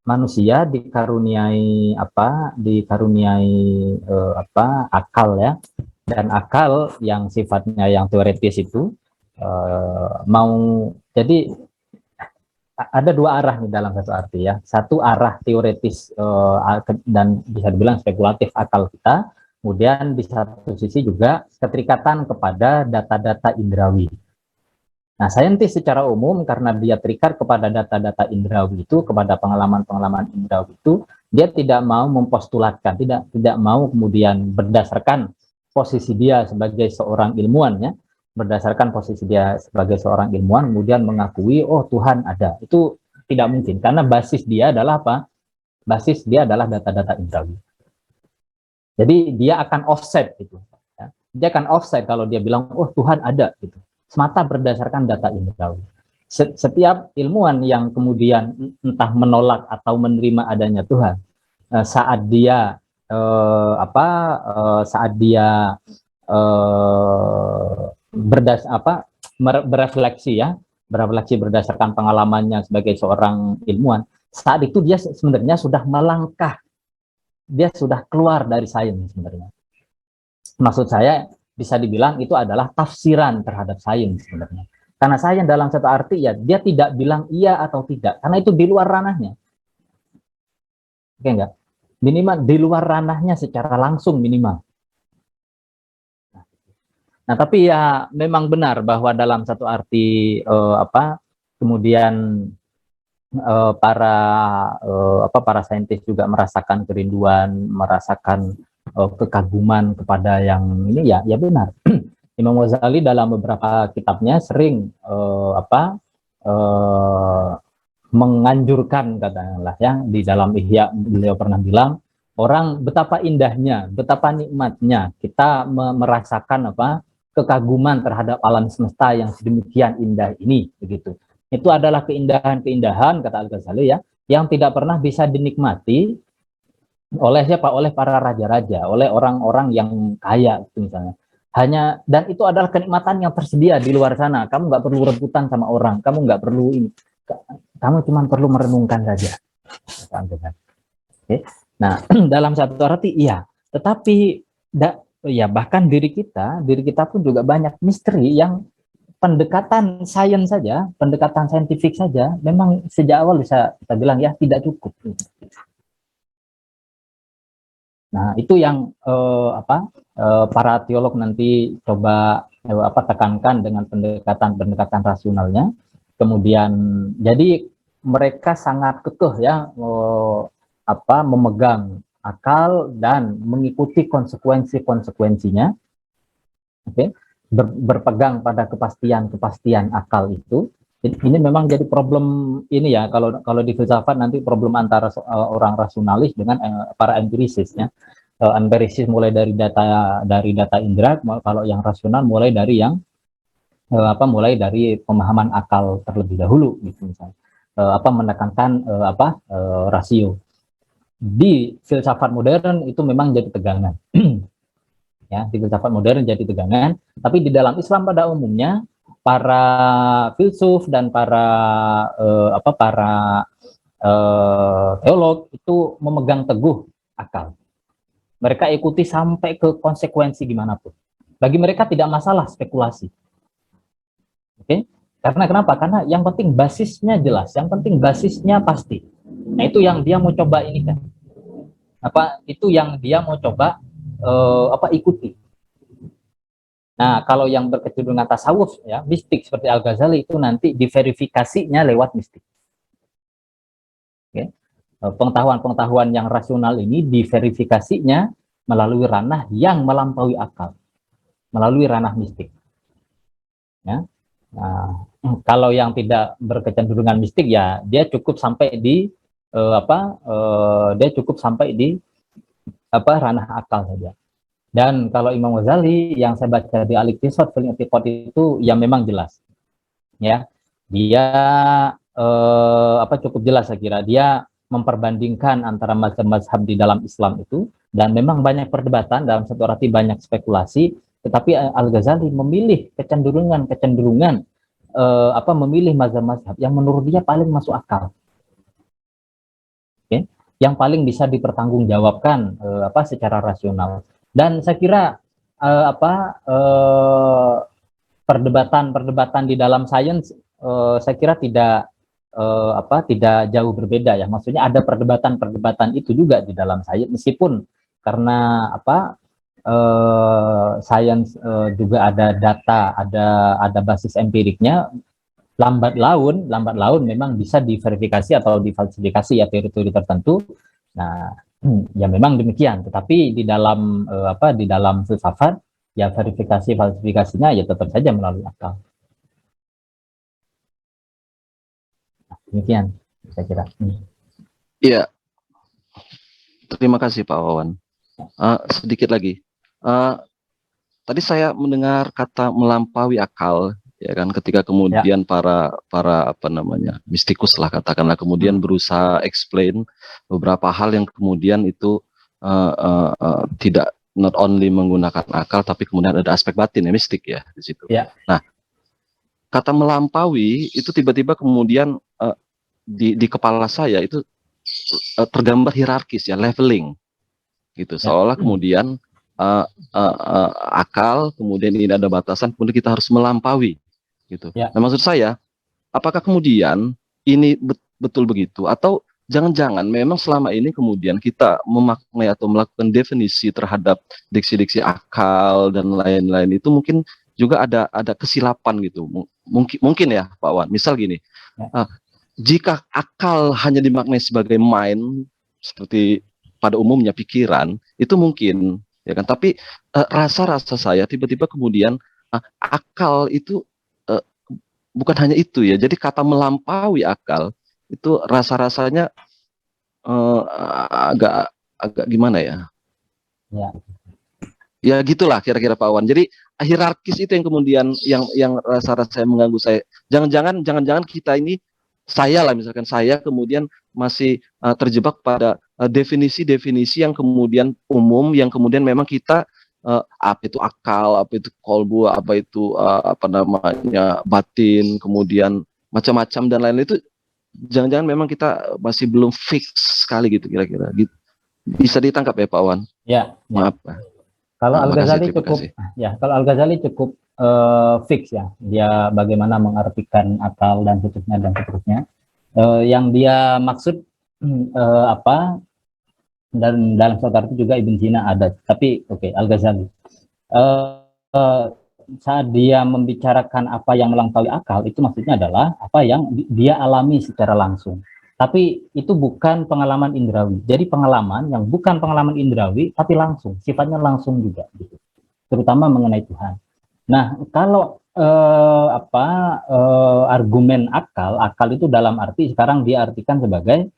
manusia dikaruniai akal ya, dan akal yang sifatnya yang teoretis itu jadi ada dua arah nih dalam satu arti ya. Satu arah teoretis dan bisa dibilang spekulatif akal kita, kemudian di satu sisi juga keterikatan kepada data-data indrawi. Nah, saintis secara umum karena dia terikat kepada data-data indrawi itu, kepada pengalaman-pengalaman indrawi itu, dia tidak mau mempostulatkan, tidak mau kemudian berdasarkan posisi dia sebagai seorang ilmuwan ya, berdasarkan posisi dia sebagai seorang ilmuwan kemudian mengakui oh Tuhan ada. Itu tidak mungkin karena basis dia adalah apa? Basis dia adalah data-data indrawi. Jadi dia akan offset gitu. Ya. Dia akan offset kalau dia bilang oh Tuhan ada gitu. Semata berdasarkan data indrawi. Setiap ilmuwan yang kemudian entah menolak atau menerima adanya Tuhan saat dia berefleksi berdasarkan pengalamannya sebagai seorang ilmuwan, saat itu dia sebenarnya sudah melangkah, dia sudah keluar dari sains sebenarnya. Maksud saya bisa dibilang itu adalah tafsiran terhadap sains sebenarnya. Karena sains dalam satu arti ya dia tidak bilang iya atau tidak, karena itu di luar ranahnya. Oke enggak? Minimal di luar ranahnya secara langsung minimal. Nah, tapi ya memang benar bahwa dalam satu arti kemudian para saintis juga merasakan kerinduan, merasakan kekaguman kepada yang ini ya benar. Imam Ghazali dalam beberapa kitabnya sering menganjurkan katakanlah ya, di dalam Ihya beliau pernah bilang orang betapa indahnya, betapa nikmatnya kita merasakan kekaguman terhadap alam semesta yang sedemikian indah ini begitu. Itu adalah keindahan-keindahan kata Al-Ghazali ya, yang tidak pernah bisa dinikmati oleh siapa? Oleh para raja-raja, oleh orang-orang yang kaya gitu misalnya. Dan itu adalah kenikmatan yang tersedia di luar sana. Kamu nggak perlu rebutan sama orang, kamu nggak perlu ini. Kamu cuma perlu merenungkan saja. Oke. Nah, dalam satu arti iya, tetapi ya bahkan diri kita pun juga banyak misteri yang pendekatan sains saja, pendekatan saintifik saja, memang sejak awal bisa kita bilang ya tidak cukup. Nah itu yang para teolog nanti coba tekankan dengan pendekatan rasionalnya. Kemudian jadi mereka sangat kekeh ya, memegang akal dan mengikuti konsekuensinya, oke, berpegang pada kepastian akal itu. Ini memang jadi problem ini ya, kalau di filsafat nanti problem antara orang rasionalis dengan para empirisis ya. Empirisis mulai dari data indera, kalau yang rasional mulai dari yang mulai dari pemahaman akal terlebih dahulu gitu misalnya. Menekankan rasio. Di filsafat modern itu memang jadi tegangan. Ya, di filsafat modern jadi tegangan, tapi di dalam Islam pada umumnya para filsuf dan para teolog itu memegang teguh akal. Mereka ikuti sampai ke konsekuensi gimana pun. Bagi mereka tidak masalah spekulasi. Oke? Karena kenapa? Karena yang penting basisnya jelas, yang penting basisnya pasti. Nah, itu yang dia mau coba ini kan. Itu yang dia mau coba ikuti. Nah, kalau yang berkecenderungan tasawuf ya, mistik seperti Al-Ghazali itu nanti diverifikasinya lewat mistik. Oke. Pengetahuan-pengetahuan yang rasional ini diverifikasinya melalui ranah yang melampaui akal, melalui ranah mistik. Ya. Nah, kalau yang tidak berkecenderungan mistik ya dia cukup sampai di ranah akal saja. Dan kalau Imam Ghazali yang saya baca di Al-Iqtisad fil I'tiqad itu ya memang jelas. Ya. Dia cukup jelas saya kira. Dia memperbandingkan antara mazhab-mazhab di dalam Islam itu, dan memang banyak perdebatan, dalam satu arti banyak spekulasi, tetapi Al-Ghazali memilih kecenderungan memilih mazhab-mazhab yang menurut dia paling masuk akal, okay? Yang paling bisa dipertanggungjawabkan secara rasional. Dan saya kira perdebatan di dalam sains saya kira tidak jauh berbeda ya. Maksudnya ada perdebatan itu juga di dalam sains, meskipun karena sains juga ada data, ada basis empiriknya, lambat laun memang bisa diverifikasi atau difalsifikasi ya teori-teori tertentu. Nah, ya memang demikian. Tetapi di dalam filsafat ya verifikasi falsifikasinya ya tetap saja melalui akal. Demikian saya kira. Iya, terima kasih Pak Wawan. Sedikit lagi, tadi saya mendengar kata melampaui akal, ya kan, ketika kemudian para mistikus lah katakanlah kemudian berusaha explain beberapa hal yang kemudian itu tidak not only menggunakan akal tapi kemudian ada aspek batin ya, mistik ya di situ. Ya. Nah, kata melampaui itu tiba-tiba kemudian di kepala saya itu tergambar hierarkis ya, leveling gitu, seolah kemudian akal kemudian ini ada batasan, kemudian kita harus melampaui gitu. Nah, maksud saya, apakah kemudian ini betul begitu, atau jangan-jangan memang selama ini kemudian kita memaknai atau melakukan definisi terhadap diksi-diksi akal dan lain-lain itu mungkin juga ada kesilapan gitu. Mungkin ya Pak Wan, misal gini, jika akal hanya dimaknai sebagai mind seperti pada umumnya pikiran, itu mungkin ya kan, tapi rasa-rasa saya tiba-tiba kemudian akal itu bukan hanya itu ya. Jadi kata melampaui akal itu rasa-rasanya agak gimana ya? Ya gitulah kira-kira Pak Wan. Jadi hierarkis itu yang kemudian yang rasa-rasa mengganggu saya. Jangan-jangan kita ini, saya lah misalkan, saya kemudian masih terjebak pada definisi-definisi yang kemudian umum, yang kemudian memang kita apa itu akal, apa itu kolbu, apa itu batin, kemudian macam-macam dan lain-lain itu jangan-jangan memang kita masih belum fix sekali gitu kira-kira. Gitu. Bisa ditangkap ya Pak Wan? Ya. Maaf. Kalau Al-Ghazali cukup fix ya, dia bagaimana mengartikan akal dan seterusnya. Yang dia maksud dan dalam suatu arti juga Ibn Sina ada, tapi Al-Ghazali saat dia membicarakan apa yang melampaui akal, itu maksudnya adalah apa yang dia alami secara langsung. Tapi itu bukan pengalaman indrawi. Jadi pengalaman yang bukan pengalaman indrawi, tapi langsung, sifatnya langsung juga, gitu. Terutama mengenai Tuhan. Nah, kalau argumen akal itu dalam arti sekarang diartikan sebagai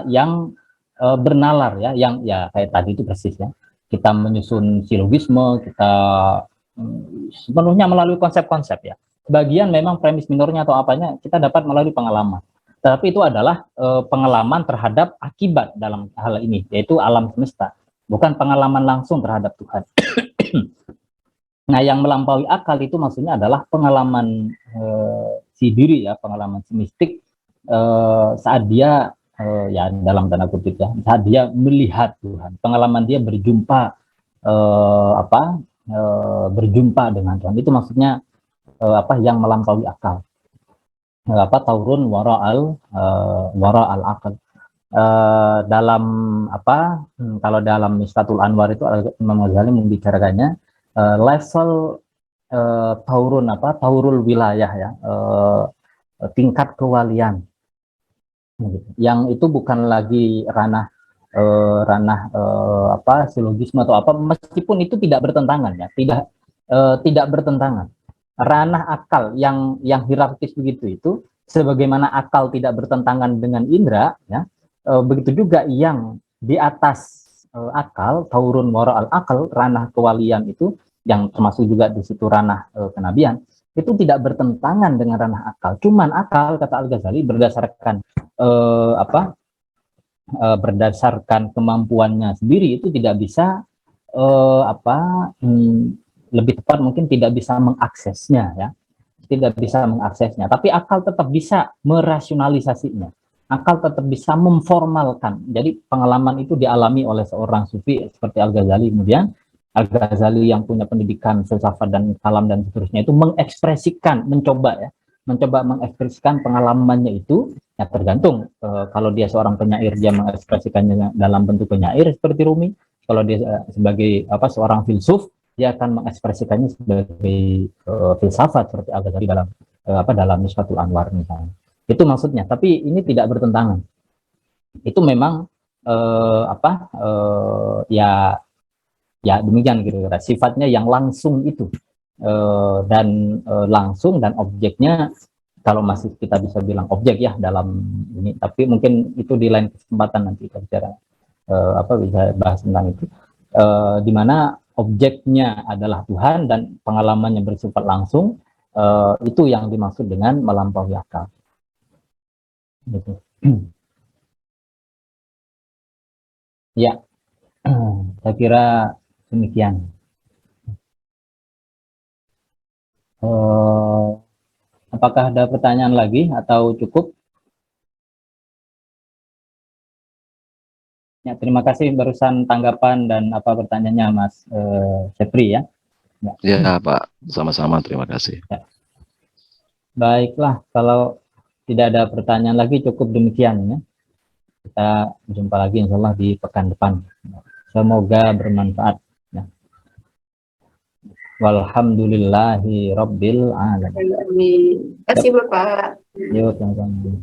yang bernalar ya, yang ya kayak tadi itu persis ya. Kita menyusun silogisme, kita sepenuhnya melalui konsep-konsep ya. Sebagian memang premis minornya atau apanya kita dapat melalui pengalaman. Tapi itu adalah pengalaman terhadap akibat dalam hal ini, yaitu alam semesta, bukan pengalaman langsung terhadap Tuhan. Nah, yang melampaui akal itu maksudnya adalah pengalaman si diri ya, pengalaman si mistik saat dia ya dalam tanda kutip ya, saat dia melihat Tuhan, pengalaman dia berjumpa berjumpa dengan Tuhan, itu maksudnya yang melampaui akal. Taurun wara'al akal. Dalam kalau dalam Mistatul Anwar itu Imam Ghazali membicarakannya level taurul wilayah ya, tingkat kewalian, yang itu bukan lagi ranah silogisme atau apa, meskipun itu tidak bertentangan ya, tidak bertentangan. Ranah akal yang hierarkis begitu itu, sebagaimana akal tidak bertentangan dengan indera ya, begitu juga yang di atas akal, taurun wara al akal, ranah kewalian itu yang termasuk juga di situ ranah kenabian, itu tidak bertentangan dengan ranah akal. Cuman akal, kata Al-Ghazali, berdasarkan berdasarkan kemampuannya sendiri itu tidak bisa lebih tepat mungkin tidak bisa mengaksesnya ya, tidak bisa mengaksesnya. Tapi akal tetap bisa merasionalisasinya. Akal tetap bisa memformalkan. Jadi pengalaman itu dialami oleh seorang sufi seperti Al-Ghazali. Kemudian Al-Ghazali yang punya pendidikan filsafat dan kalam dan seterusnya itu mengekspresikan, mencoba mengekspresikan pengalamannya itu ya, tergantung kalau dia seorang penyair, dia mengekspresikannya dalam bentuk penyair seperti Rumi. Kalau dia sebagai seorang filsuf, dia akan mengekspresikannya sebagai filsafat seperti Al-Ghazali dalam dalam Mistatul Anwar misalnya. Itu maksudnya, tapi ini tidak bertentangan. Itu memang ya demikian gitu, sifatnya yang langsung itu, dan langsung dan objeknya, kalau masih kita bisa bilang objek ya dalam ini, tapi mungkin itu di lain kesempatan nanti kita bicara bisa bahas tentang itu, di mana objeknya adalah Tuhan dan pengalamannya bersifat langsung, itu yang dimaksud dengan melampaui akal. Gitu. Ya, saya kira demikian. Apakah ada pertanyaan lagi atau cukup? Ya, terima kasih barusan tanggapan dan pertanyaannya Mas Sepri ya. Ya Pak, sama-sama, terima kasih. Ya. Baiklah, kalau tidak ada pertanyaan lagi cukup demikian ya. Kita jumpa lagi insya Allah di pekan depan. Semoga bermanfaat. Ya. Walhamdulillahi rabbil alamin. Terima kasih Bapak. Yuk, sama-sama.